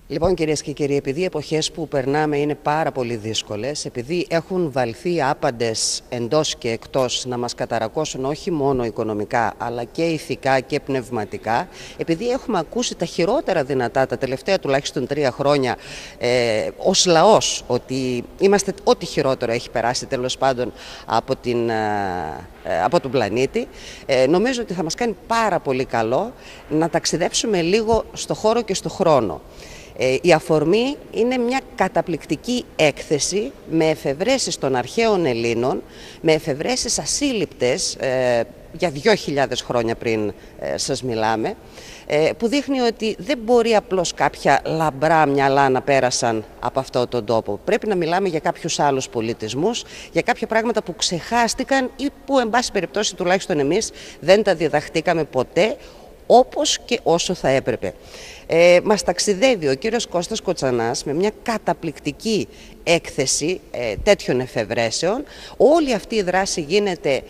Λοιπόν, κυρίες και κύριοι, επειδή οι εποχές που περνάμε είναι πάρα πολύ δύσκολες, επειδή έχουν βαλθεί άπαντες εντός και εκτός να μας καταρακώσουν όχι μόνο οικονομικά, αλλά και ηθικά και πνευματικά, επειδή έχουμε ακούσει τα χειρότερα δυνατά τα τελευταία τουλάχιστον 3 χρόνια ως λαός, ότι είμαστε ό,τι χειρότερο έχει περάσει τέλος πάντων από τον πλανήτη, νομίζω ότι θα μας κάνει πάρα πολύ καλό να ταξιδέψουμε λίγο στο χώρο και στο χρόνο. Η αφορμή είναι μια καταπληκτική έκθεση με εφευρέσεις των αρχαίων Ελλήνων, με εφευρέσεις ασύλληπτες για 2.000 χρόνια πριν σας μιλάμε, που δείχνει ότι δεν μπορεί απλώς κάποια λαμπρά μυαλά να πέρασαν από αυτόν τον τόπο. Πρέπει να μιλάμε για κάποιους άλλους πολιτισμούς, για κάποια πράγματα που ξεχάστηκαν ή που, εν πάση περιπτώσει, τουλάχιστον εμείς δεν τα διδαχτήκαμε ποτέ, όπως και όσο θα έπρεπε. Μας ταξιδεύει ο κύριος Κώστας Κοτσανάς με μια καταπληκτική έκθεση τέτοιων εφευρέσεων. Όλη αυτή η δράση γίνεται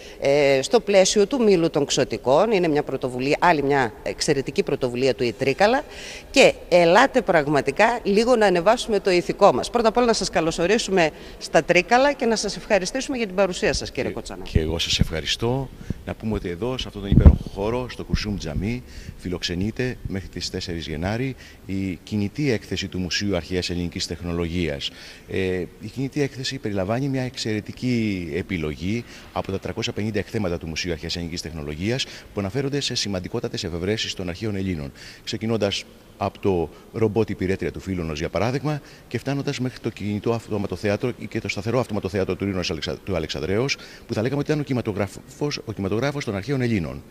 στο πλαίσιο του Μήλου των Ξωτικών. Είναι μια πρωτοβουλία, άλλη μια εξαιρετική πρωτοβουλία του Ιτρίκαλα. Και ελάτε πραγματικά λίγο να ανεβάσουμε το ηθικό μας. Πρώτα απ' όλα να σας καλωσορίσουμε στα Τρίκαλα και να σας ευχαριστήσουμε για την παρουσία σας, κύριε Κοτσανά. Και εγώ σας ευχαριστώ. Να πούμε ότι εδώ, σε αυτόν τον υπέροχο χώρο, στο Κουρσούμ Τζαμί, φιλοξενείται μέχρι τις 4 Γενάρη η κινητή έκθεση του Μουσείου Αρχαίας Ελληνικής Τεχνολογίας. Η κινητή έκθεση περιλαμβάνει μια εξαιρετική επιλογή από τα 350 εκθέματα του Μουσείου Αρχαίας Ελληνικής Τεχνολογίας που αναφέρονται σε σημαντικότατες εφευρέσεις των αρχαίων Ελλήνων. Ξεκινώντας από το ρομπότ υπηρέτρια του Φίλωνος, για παράδειγμα, και φτάνοντας μέχρι το κινητό αυτοματοθέατρο και το σταθερό αυτοματοθέατρο του Ρήνου του Αλεξανδρέως, που θα λέγαμε ότι ήταν ο κινηματογράφος των αρχαίων Ελλήνων.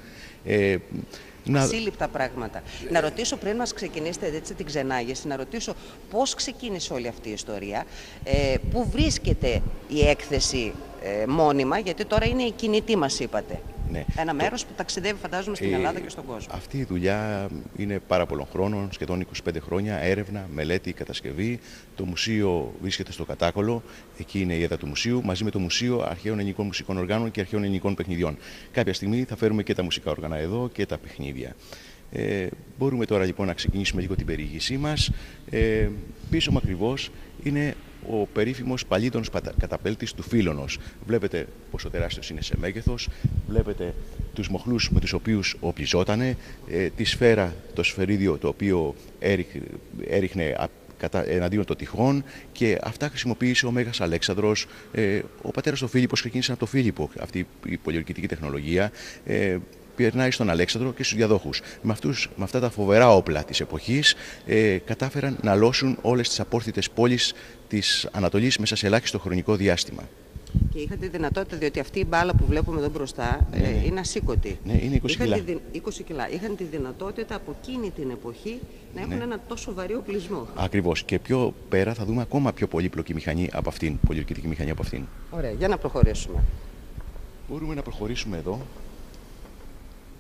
Ασύλληπτα πράγματα. Να ρωτήσω, πριν μας ξεκινήσετε έτσι την ξενάγηση, να ρωτήσω πώς ξεκίνησε όλη αυτή η ιστορία, πού βρίσκεται η έκθεση μόνιμα, γιατί τώρα είναι η κινητή, μας είπατε. Ναι. Ένα μέρος που ταξιδεύει, φαντάζομαι, στην Ελλάδα και στον κόσμο. Αυτή η δουλειά είναι πάρα πολλών χρόνων, σχεδόν 25 χρόνια, έρευνα, μελέτη, κατασκευή. Το μουσείο βρίσκεται στο Κατάκολο, εκεί είναι η έδρα του μουσείου, μαζί με το Μουσείο Αρχαίων Ελληνικών Μουσικών Οργάνων και Αρχαίων Ελληνικών Παιχνιδιών. Κάποια στιγμή θα φέρουμε και τα μουσικά όργανα εδώ και τα παιχνίδια. Μπορούμε τώρα λοιπόν να ξεκινήσουμε λίγο την περιήγησή μας. Πίσω μου ακριβώς είναι ο περίφημος παλίτονος καταπέλτης του Φίλωνος. Βλέπετε πόσο τεράστιος είναι σε μέγεθος, βλέπετε τους μοχλούς με τους οποίους οπλιζότανε, τη σφαίρα, το σφαιρίδιο το οποίο έριχνε εναντίον των τυχών, και αυτά χρησιμοποίησε ο Μέγας Αλέξανδρος. Ο πατέρας του Φίλιππος ξεκίνησε από τον Φίλιππο αυτή η πολιορκητική τεχνολογία. Περνάει στον Αλέξανδρο και στους διαδόχους. Με αυτά τα φοβερά όπλα της εποχής κατάφεραν να λώσουν όλες τις απόρθητες πόλεις της Ανατολής μέσα σε ελάχιστο χρονικό διάστημα. Και είχατε τη δυνατότητα, διότι αυτή η μπάλα που βλέπουμε εδώ μπροστά είναι ασήκωτη. Ναι, είναι 20 κιλά. 20 κιλά. Είχαν τη δυνατότητα από εκείνη την εποχή να έχουν ένα τόσο βαρύ οπλισμό. Ακριβώς. Και πιο πέρα θα δούμε ακόμα πιο πολύπλοκη μηχανή από αυτήν, πολιορκητική μηχανή από αυτήν. Ωραία, για να προχωρήσουμε. Μπορούμε να προχωρήσουμε εδώ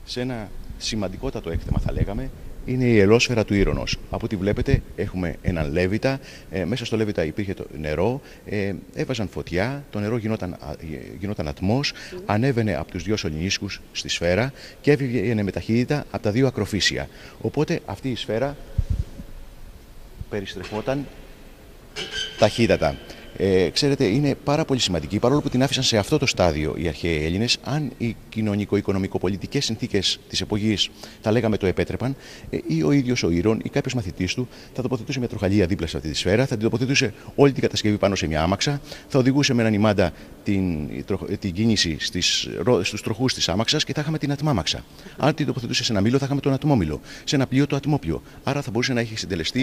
σε ένα σημαντικότατο έκθεμα, θα λέγαμε. Είναι η ελόσφαιρα του Ήρωνος. Από ό,τι βλέπετε έχουμε έναν Λέβητα. Μέσα στο Λέβητα υπήρχε το νερό. Έβαζαν φωτιά, το νερό γινόταν ατμός, ανέβαινε από τους 2 σωληνίσκους στη σφαίρα και έβγαινε με ταχύτητα από τα 2 ακροφύσια. Οπότε αυτή η σφαίρα περιστρεφόταν ταχύτατα. Ξέρετε, είναι πάρα πολύ σημαντική, παρόλο που την άφησαν σε αυτό το στάδιο οι αρχαίοι Έλληνες. Αν οι κοινωνικο-οικονομικοπολιτικές συνθήκες της εποχής, θα λέγαμε, το επέτρεπαν, ή ο ίδιος ο Ήρων ή κάποιος μαθητής του θα τοποθετούσε μια τροχαλία δίπλα σε αυτή τη σφαίρα, θα την τοποθετούσε όλη την κατασκευή πάνω σε μια άμαξα, θα οδηγούσε με έναν ημάντα την κίνηση στους τροχούς της άμαξας και θα είχαμε την ατμάμαξα. Αν την τοποθετούσε σε ένα μήλο, θα είχαμε τον ατμόμηλο. Σε ένα πλοίο, το ατμόπλοιο. Άρα θα μπορούσε να έχει συντελεστεί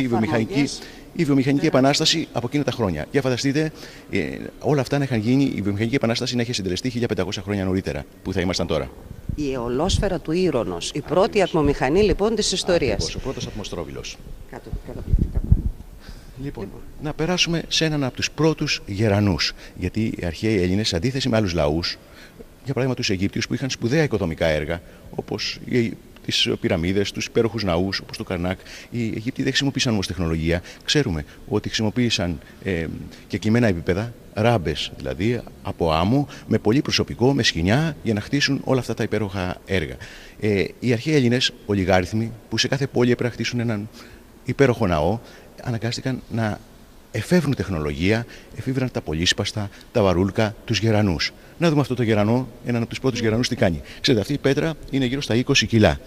η βιομηχανική επανάσταση από εκείνα τα χρόνια. Για φανταστείτε, όλα αυτά να είχαν γίνει, η βιομηχανική επανάσταση να είχε συντελεστεί 1500 χρόνια νωρίτερα, που θα ήμασταν τώρα. Η ελόσφαιρα του Ήρωνος, η πρώτη ατμομηχανή λοιπόν της ιστορίας. Ακριβώς, ο πρώτος ατμοστρόβιλος. Καταπληκτικά. Λοιπόν, να περάσουμε σε έναν από τους πρώτους γερανούς. Γιατί οι αρχαίοι Έλληνες, αντίθεση με άλλους λαούς, για παράδειγμα τους Αιγύπτιους, που είχαν σπουδαία οικοδομικά έργα, όπως τις πυραμίδες, τους υπέροχους ναούς, όπως το Καρνάκ, οι Αιγύπτιοι δεν χρησιμοποίησαν όμως τεχνολογία. Ξέρουμε ότι χρησιμοποίησαν και κειμένα επίπεδα, ράμπες δηλαδή, από άμμο, με πολύ προσωπικό, με σκοινιά, για να χτίσουν όλα αυτά τα υπέροχα έργα. Οι αρχαίοι Έλληνες, ολιγάριθμοι, που σε κάθε πόλη έπρεπε να χτίσουν έναν υπέροχο ναό, αναγκάστηκαν να εφεύρουν τεχνολογία, εφήβραν τα πολύσπαστα, τα βαρούλκα, τους γερανούς. Να δούμε αυτό το γερανό, έναν από τους πρώτους γερανούς τι κάνει. Ξέρετε, αυτή η πέτρα είναι γύρω στα 20 κιλά.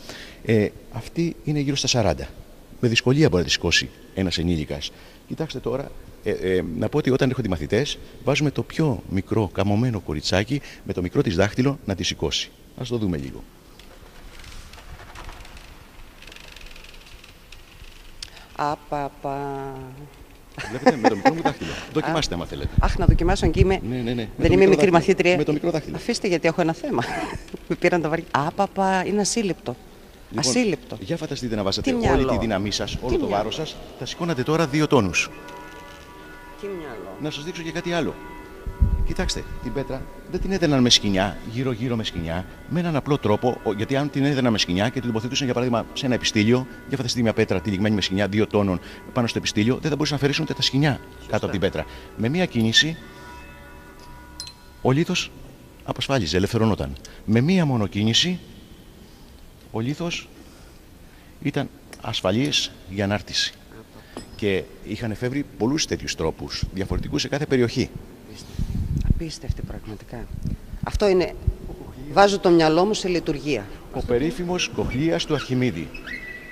Αυτή είναι γύρω στα 40. Με δυσκολία μπορεί να τη σηκώσει ένας ενήλικας. Κοιτάξτε τώρα, να πω ότι όταν έρχονται οι μαθητές, βάζουμε το πιο μικρό καμωμένο κοριτσάκι με το μικρό της δάχτυλο να τη σηκώσει. Ας το δούμε λίγο. Βλέπετε, με το μικρό μου δάχτυλο. Δοκιμάστε άμα θέλετε. Αχ, να δοκιμάσω και είμαι. Ναι. Δεν είμαι μικρή μαθήτρια. Με το μικρό δάχτυλο. Αφήστε, γιατί έχω ένα θέμα. Με πήραν τα βαριά. Είναι ασύλληπτο. Λοιπόν, ασύλληπτο. Για φανταστείτε να βάζετε όλη τη δύναμή σας, όλο το βάρος σας, θα σηκώνατε τώρα 2 τόνους. Τι μυαλό. Να σας δείξω και κάτι άλλο. Κοιτάξτε, την πέτρα δεν την έδαιναν με σκοινιά, γύρω-γύρω με σκοινιά, με έναν απλό τρόπο, γιατί αν την έδαιναν με σκοινιά και την τοποθετούσαν για παράδειγμα σε ένα επιστήλιο, για φανταστείτε μια πέτρα τυλιγμένη με σκοινιά 2 τόνων πάνω στο επιστήλιο, δεν θα μπορούσαν να αφαιρέσουν ούτε τα σκοινιά κάτω από την πέτρα. Με μία κίνηση, ο λίθος απασφάλιζε, ελευθερωνόταν. Με μία μόνο κίνηση, ο λίθος ήταν ασφαλής για ανάρτηση. Και είχαν εφεύρει πολλούς τέτοιους τρόπους, διαφορετικούς σε κάθε περιοχή. Απίστευτη πραγματικά. Αυτό είναι. Βάζω το μυαλό μου σε λειτουργία. Ο περίφημος κοχλίας του Αρχιμίδη.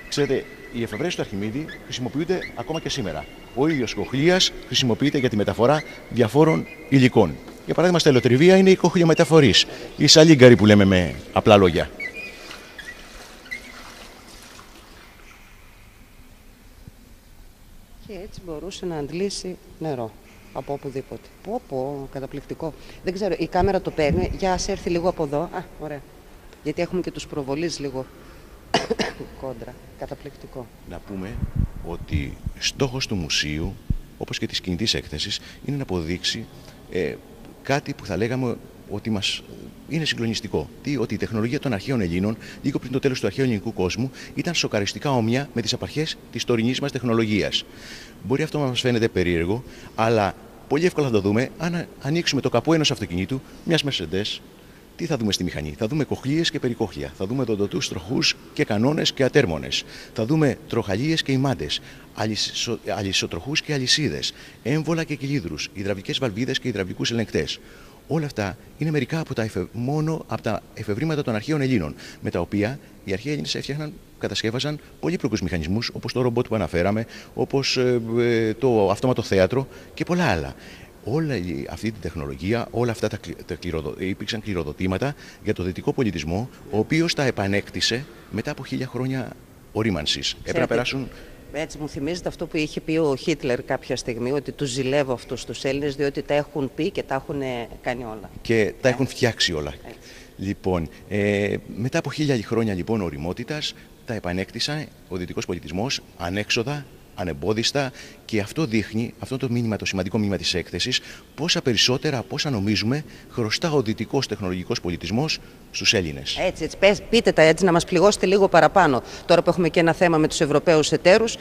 Ξέρετε, οι εφευρέσεις του Αρχιμίδη χρησιμοποιούνται ακόμα και σήμερα. Ο ίδιος κοχλίας χρησιμοποιείται για τη μεταφορά διαφόρων υλικών. Για παράδειγμα, στα ελαιοτριβία είναι η κοχλιομεταφορής, η σαλίγκαρη που λέμε με απλά λόγια. Και έτσι μπορούσε να αντλήσει νερό από οπουδήποτε. Καταπληκτικό. Δεν ξέρω, η κάμερα το παίρνει. Για ας έρθει λίγο από εδώ. Ωραία. Γιατί έχουμε και τους προβολείς λίγο κόντρα. Καταπληκτικό. Να πούμε ότι στόχος του μουσείου, όπως και της κινητής έκθεσης, είναι να αποδείξει κάτι που θα λέγαμε ότι μας είναι συγκλονιστικό. Ότι η τεχνολογία των αρχαίων Ελλήνων, λίγο πριν το τέλος του αρχαίου ελληνικού κόσμου, ήταν σοκαριστικά όμοια με τις απαρχές της τωρινής μας τεχνολογίας. Μπορεί αυτό να μας φαίνεται περίεργο, αλλά πολύ εύκολα θα το δούμε αν ανοίξουμε το καπό ενός αυτοκινήτου, μιας Mercedes. Τι θα δούμε στη μηχανή? Θα δούμε κοχλίες και περικόχλια. Θα δούμε δοντοτούς τροχούς και κανόνες και ατέρμονες. Θα δούμε τροχαλίες και ημάντες, αλυσοτροχούς και αλυσίδες, έμβολα και κυλίδρους, υδραυλικές βαλβίδες και υδραυλικούς ελεγκτές. Όλα αυτά είναι μερικά μόνο από τα εφευρήματα των αρχαίων Ελλήνων, με τα οποία οι αρχαίοι Έλληνες κατασκεύαζαν πολύπλοκους μηχανισμούς, όπως το ρομπότ που αναφέραμε, όπως το αυτόματο θέατρο και πολλά άλλα. Όλη αυτή την τεχνολογία, όλα αυτά υπήρξαν κληροδοτήματα για το δυτικό πολιτισμό, ο οποίος τα επανέκτησε μετά από 1000 χρόνια ορίμανσης. Έπρεπε να περάσουν. Έτσι μου θυμίζεται αυτό που είχε πει ο Χίτλερ κάποια στιγμή, ότι τους ζηλεύω αυτούς τους Έλληνες, διότι τα έχουν πει και τα έχουν κάνει όλα. Και τα έχουν φτιάξει όλα. Έτσι. Λοιπόν, μετά από 1000 χρόνια λοιπόν οριμότητας, τα επανέκτησε ο δυτικός πολιτισμός ανέξοδα, ανεμπόδιστα, και αυτό δείχνει, αυτό το μήνυμα, το σημαντικό μήνυμα της έκθεσης, πόσα περισσότερα από όσα νομίζουμε χρωστά ο δυτικός τεχνολογικός πολιτισμός στους Έλληνες. Έτσι, πείτε τα έτσι, να μας πληγώσετε λίγο παραπάνω. Τώρα που έχουμε και ένα θέμα με τους Ευρωπαίους εταίρους,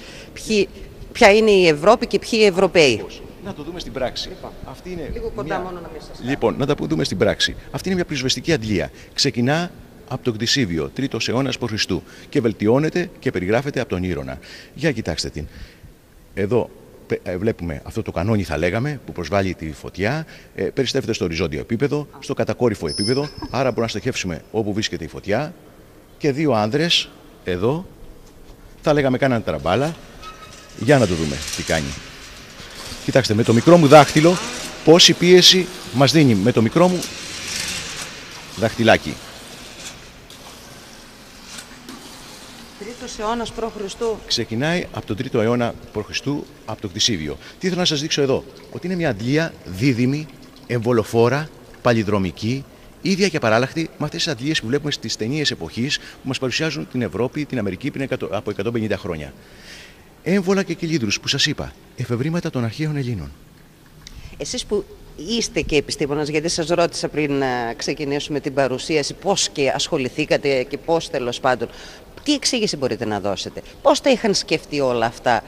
ποια είναι η Ευρώπη και ποιοι οι Ευρωπαίοι. Να το δούμε στην πράξη. Αυτή είναι λίγο κοντά μόνο να μην σας κάνω. Λοιπόν, να τα δούμε στην πράξη. Αυτή είναι μια πυροσβεστική αντλία. Ξεκινά από τον Κτησίβιο, 3ο αιώνας π.Χ. και βελτιώνεται και περιγράφεται από τον Ήρωνα. Για κοιτάξτε την. Εδώ βλέπουμε αυτό το κανόνι, θα λέγαμε, που προσβάλλει τη φωτιά, περιστρέφεται στο οριζόντιο επίπεδο, στο κατακόρυφο επίπεδο, άρα μπορούμε να στοχεύσουμε όπου βρίσκεται η φωτιά, και 2 άνδρες εδώ, θα λέγαμε κάνανε τραμπάλα. Για να το δούμε τι κάνει. Κοιτάξτε, με το μικρό μου δάχτυλο πόση πίεση μας δίνει με το μικρό μου δαχτυλάκι. 3ο αιώνας π.Χ. Ξεκινάει από τον 3ο αιώνα π.Χ. από το Κτησίβιο. Τι θέλω να σας δείξω εδώ? Ότι είναι μια αντλία δίδυμη, εμβολοφόρα, παλιδρομική, ίδια και παράλλαχτη με αυτές τις αντλίες που βλέπουμε στις ταινίες εποχής που μας παρουσιάζουν την Ευρώπη, την Αμερική πριν από 150 χρόνια. Έμβολα και κυλίδρους που σας είπα, εφευρήματα των αρχαίων Ελλήνων. Εσείς που είστε και επιστήμονας, γιατί σας ρώτησα πριν να ξεκινήσουμε την παρουσίαση πώς και ασχοληθήκατε και πώς, τέλος πάντων, τι εξήγηση μπορείτε να δώσετε? Πώς τα είχαν σκεφτεί όλα αυτά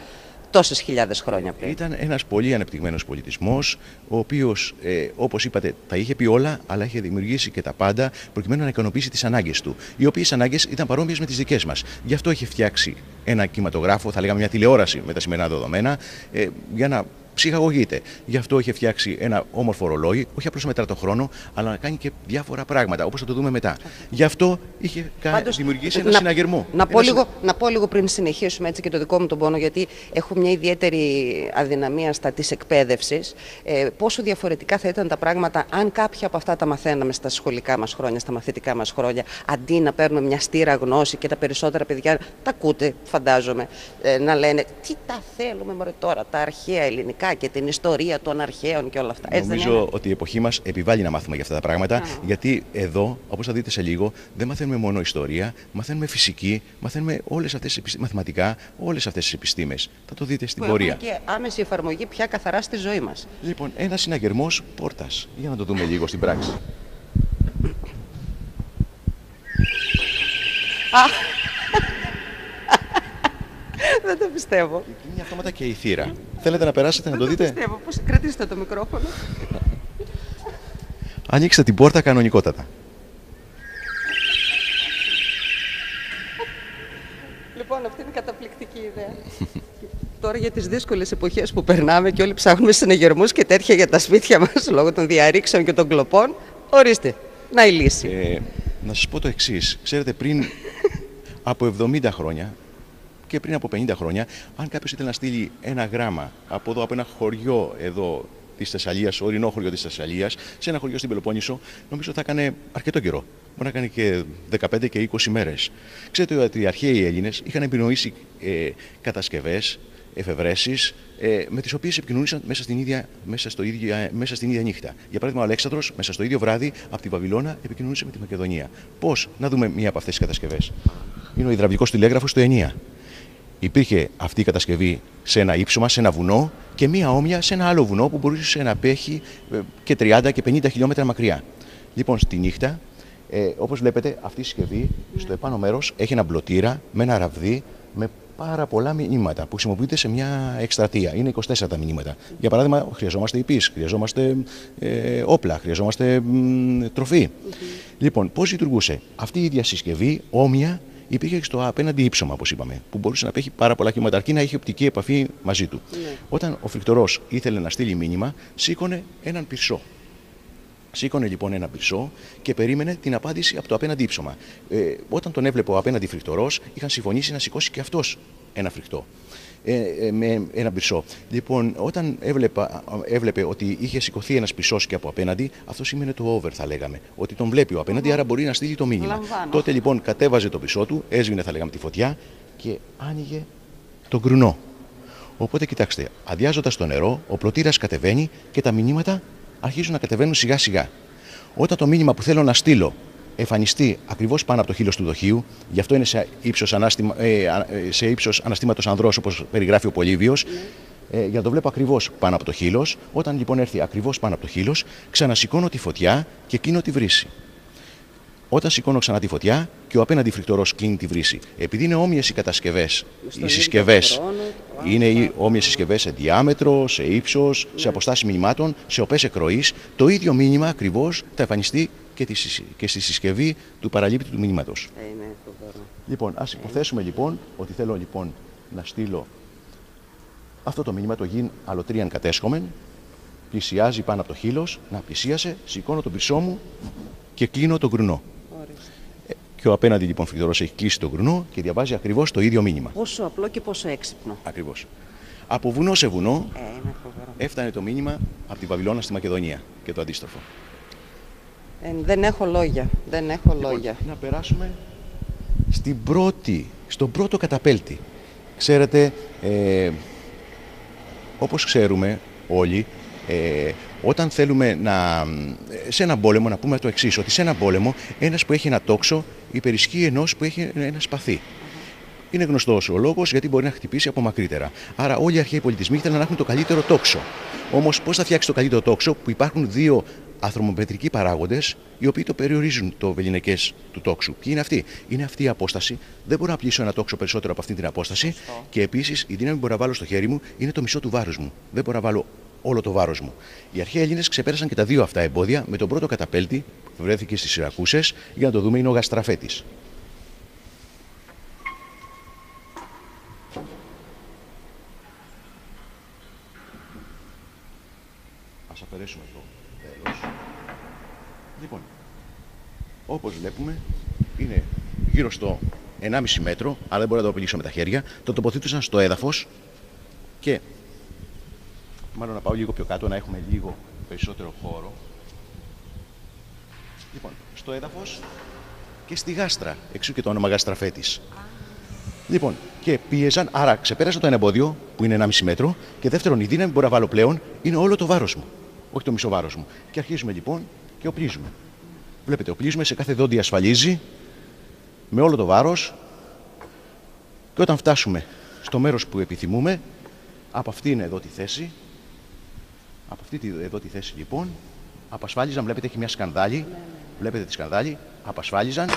τόσες χιλιάδες χρόνια πριν. Ήταν ένας πολύ ανεπτυγμένος πολιτισμός, ο οποίος, όπως είπατε, τα είχε πει όλα, αλλά είχε δημιουργήσει και τα πάντα προκειμένου να ικανοποιήσει τις ανάγκες του. Οι οποίες ανάγκες ήταν παρόμοιες με τις δικές μας. Γι' αυτό είχε φτιάξει ένα κινηματογράφο, θα λέγαμε μια τηλεόραση με τα σημερινά δεδομένα, για να ψυχαγωγείται. Γι' αυτό είχε φτιάξει ένα όμορφο ρολόι, όχι απλώς μετρά το χρόνο, αλλά να κάνει και διάφορα πράγματα, όπως θα το δούμε μετά. Γι' αυτό είχε δημιουργήσει ένα συναγερμό. Να πω λίγο πριν συνεχίσουμε έτσι και το δικό μου τον πόνο, γιατί έχω μια ιδιαίτερη αδυναμία στα της εκπαίδευσης. Πόσο διαφορετικά θα ήταν τα πράγματα αν κάποια από αυτά τα μαθαίναμε στα σχολικά μας χρόνια, στα μαθητικά μας χρόνια, αντί να παίρνουμε μια στήρα γνώση και τα περισσότερα παιδιά, τα ακούτε, φαντάζομαι, να λένε τι τα θέλουμε μωρέ τώρα, τα αρχαία ελληνικά και την ιστορία των αρχαίων και όλα αυτά. Νομίζω ότι η εποχή μας επιβάλλει να μάθουμε για αυτά τα πράγματα, γιατί εδώ, όπως θα δείτε σε λίγο, δεν μαθαίνουμε μόνο ιστορία, μαθαίνουμε φυσική, μαθαίνουμε όλες αυτές τις μαθηματικά, όλες αυτές τις επιστήμες. Θα το δείτε στην πορεία. Και άμεση εφαρμογή πια καθαρά στη ζωή μας. Λοιπόν, ένας συναγερμός πόρτας. Για να το δούμε λίγο στην πράξη. Δεν το πιστεύω. Είναι αυτόματα και η θύρα. Θέλετε να περάσετε να το δείτε? Δεν το πιστεύω. Πώς κρατήστε το μικρόφωνο. Ανοίξτε την πόρτα κανονικότατα. Λοιπόν, αυτή είναι καταπληκτική ιδέα. Τώρα για τις δύσκολες εποχές που περνάμε και όλοι ψάχνουμε συναγερμούς και τέτοια για τα σπίτια μας λόγω των διαρρήξεων και των κλοπών, ορίστε, να η λύση. Να σας πω το εξής. Ξέρετε, πριν από 70 χρόνια και πριν από 50 χρόνια, αν κάποιος ήθελε να στείλει ένα γράμμα από εδώ, από ένα χωριό εδώ της Θεσσαλίας, ορεινό χωριό της Θεσσαλίας, σε ένα χωριό στην Πελοπόννησο, νομίζω θα έκανε αρκετό καιρό. Μπορεί να κάνει και 15 και 20 μέρες. Ξέρετε ότι οι αρχαίοι Έλληνες είχαν επινοήσει κατασκευές, εφευρέσεις, με τις οποίες επικοινωνούσαν μέσα στην ίδια νύχτα. Για παράδειγμα, ο Αλέξανδρος μέσα στο ίδιο βράδυ από τη Βαβυλώνα επικοινωνούσε με τη Μακεδονία. Πώς? Να δούμε μία από αυτές τις κατασκευές. Είναι ο υδραυλικός τηλέγραφος του Ενία. Υπήρχε αυτή η κατασκευή σε ένα ύψωμα, σε ένα βουνό, και μία όμοια σε ένα άλλο βουνό που μπορούσε να απέχει και 30 και 50 χιλιόμετρα μακριά. Λοιπόν, στη νύχτα, όπως βλέπετε, αυτή η συσκευή στο επάνω μέρος έχει ένα μπλοτήρα με ένα ραβδί με πάρα πολλά μηνύματα που χρησιμοποιούνται σε μια εκστρατεία. Είναι 24 τα μηνύματα. Για παράδειγμα, χρειαζόμαστε υπείς, χρειαζόμαστε όπλα, χρειαζόμαστε τροφή. Λοιπόν, πώς λειτουργούσε? Αυτή η ίδια συσκευή, όμοια, υπήρχε στο απέναντι ύψωμα, όπως είπαμε, που μπορούσε να απέχει πάρα πολλά χιλιόμετρα, αρκεί να έχει οπτική επαφή μαζί του. Όταν ο φρικτορός ήθελε να στείλει μήνυμα, σήκωνε έναν πυρσό. Σήκωνε λοιπόν ένα πυρσό και περίμενε την απάντηση από το απέναντι ύψωμα. Όταν τον έβλεπε ο απέναντι φρικτορός, είχαν συμφωνήσει να σηκώσει και αυτός ένα φρικτό. Με ένα πυρσό. Λοιπόν, όταν έβλεπε ότι είχε σηκωθεί ένας πυρσός και από απέναντι, αυτό σήμαινε το over, θα λέγαμε. Ότι τον βλέπει ο απέναντι, άρα μπορεί να στείλει το μήνυμα. Τότε λοιπόν κατέβαζε το πυρσό του, έσβηνε, θα λέγαμε, τη φωτιά και άνοιγε τον κρουνό. Οπότε κοιτάξτε, αδειάζοντας το νερό, ο πλωτήρας κατεβαίνει και τα μηνύματα αρχίζουν να κατεβαίνουν σιγά σιγά. Όταν το μήνυμα που θέλω να στείλω εμφανιστεί ακριβώς πάνω από το χείλος του δοχείου, γι' αυτό είναι σε ύψος αναστήματος ανδρός, όπως περιγράφει ο Πολύβιος, για να το βλέπω ακριβώς πάνω από το χείλος. Όταν λοιπόν έρθει ακριβώς πάνω από το χείλος, ξανασηκώνω τη φωτιά και κλείνω τη βρύση. Όταν σηκώνω ξανά τη φωτιά και ο απέναντι φρικτορός κλείνει τη βρύση. Επειδή είναι όμοιες οι κατασκευές, οι συσκευές είναι όμοιες συσκευές σε διάμετρο, σε ύψος, σε αποστάσεις μηνυμάτων, σε οπές εκροής, το ίδιο μήνυμα ακριβώς θα εμφανιστεί και στη συσκευή του παραλήπτη του μηνύματος. Λοιπόν, ας υποθέσουμε λοιπόν ότι θέλω λοιπόν να στείλω αυτό το μήνυμα, το γιν αλωτρίαν κατέσχομεν, πλησιάζει πάνω από το χείλος, να πλησίασε, σηκώνω τον πυρσό μου και κλείνω τον κρουνό. Και ο απέναντι λοιπόν φρικτορός έχει κλείσει τον κρουνό και διαβάζει ακριβώς το ίδιο μήνυμα. Πόσο απλό και πόσο έξυπνο. Ακριβώς. Από βουνό σε βουνό έφτανε το μήνυμα από τη Βαβυλώνα στη Μακεδονία και το αντίστροφο. Δεν έχω λόγια. Δεν έχω λόγια. Να περάσουμε στον πρώτο καταπέλτη. Ξέρετε, όπως ξέρουμε όλοι, όταν θέλουμε σε έναν πόλεμο να πούμε το εξής, ότι σε έναν πόλεμο ένας που έχει ένα τόξο υπερισχύει ενός που έχει ένα σπαθί. Είναι γνωστός ο λόγος γιατί μπορεί να χτυπήσει από μακρύτερα. Άρα όλοι οι αρχαίοι πολιτισμοί ήθελαν να έχουν το καλύτερο τόξο. Όμως πώς θα φτιάξει το καλύτερο τόξο που υπάρχουν δύο αθρομομετρικοί παράγοντες, οι οποίοι το περιορίζουν το βεληνικές του τόξου. Ποιοι είναι αυτοί? Είναι αυτή η απόσταση. Δεν μπορώ να πλήσω ένα τόξο περισσότερο από αυτή την απόσταση. Και επίσης η δύναμη που μπορώ να βάλω στο χέρι μου είναι το μισό του βάρους μου. Δεν μπορώ να βάλω όλο το βάρος μου. Οι αρχαίοι Έλληνες ξεπέρασαν και τα δύο αυτά εμπόδια με τον πρώτο καταπέλτη που βρέθηκε στις Σιρακούσες. Για να το δούμε, είναι ο Γαστραφέτης. Ας αφαιρέσουμε το τέλος. Λοιπόν, όπως βλέπουμε, είναι γύρω στο 1,5 μέτρο, αλλά δεν μπορώ να το απειλήσω με τα χέρια. Το τοποθέτησαν στο έδαφος και μάλλον να πάω λίγο πιο κάτω, να έχουμε λίγο περισσότερο χώρο. Λοιπόν, στο έδαφος και στη γάστρα, εξού και το όνομα Γαστραφέτης. Λοιπόν, και πίεζαν, άρα ξεπέρασα το ένα εμπόδιο που είναι 1,5 μέτρο και δεύτερον η δύναμη που μπορώ να βάλω πλέον είναι όλο το βάρος μου, όχι το μισό βάρος μου. Και αρχίζουμε λοιπόν και οπλίζουμε. Βλέπετε, οπλίζουμε, σε κάθε δόντι ασφαλίζει με όλο το βάρος και όταν φτάσουμε στο μέρος που επιθυμούμε, από αυτήν εδώ τη θέση, από αυτή εδώ τη θέση λοιπόν, απασφάλιζαν, βλέπετε έχει μια σκανδάλη, βλέπετε τη σκανδάλη, απασφάλιζαν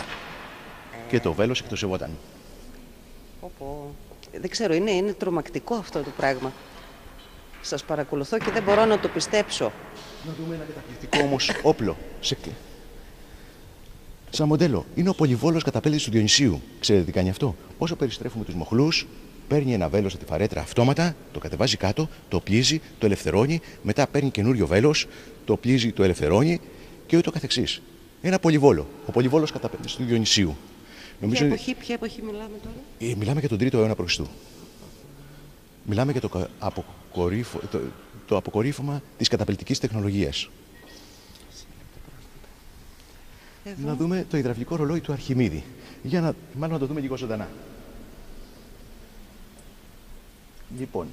και το βέλος εκτοσευόταν. Δεν ξέρω, είναι τρομακτικό αυτό το πράγμα. Σας παρακολουθώ και δεν μπορώ να το πιστέψω. Να δούμε ένα καταπληκτικό όμως όπλο. Σαν μοντέλο, είναι ο πολυβόλος καταπέλτης του Διονυσίου. Ξέρετε τι κάνει αυτό? Όσο περιστρέφουμε τους μοχλούς, παίρνει ένα βέλος από τη φαρέτρα αυτόματα, το κατεβάζει κάτω, το πλύζει, το ελευθερώνει, μετά παίρνει καινούριο βέλος, το πλύζει, το ελευθερώνει και ούτω καθεξής. Ένα πολυβόλο. Ο πολυβόλος καταπέλτης του Διονυσίου. Ποια εποχή μιλάμε τώρα? Μιλάμε για τον 3ο αιώνα π.Χ. Μιλάμε για το αποκορύφωμα της καταπελτικής τεχνολογίας. Εδώ. Να δούμε το υδραυλικό ρολόι του Αρχιμίδη. Μάλλον να το δούμε λίγο ζωντανά. Λοιπόν,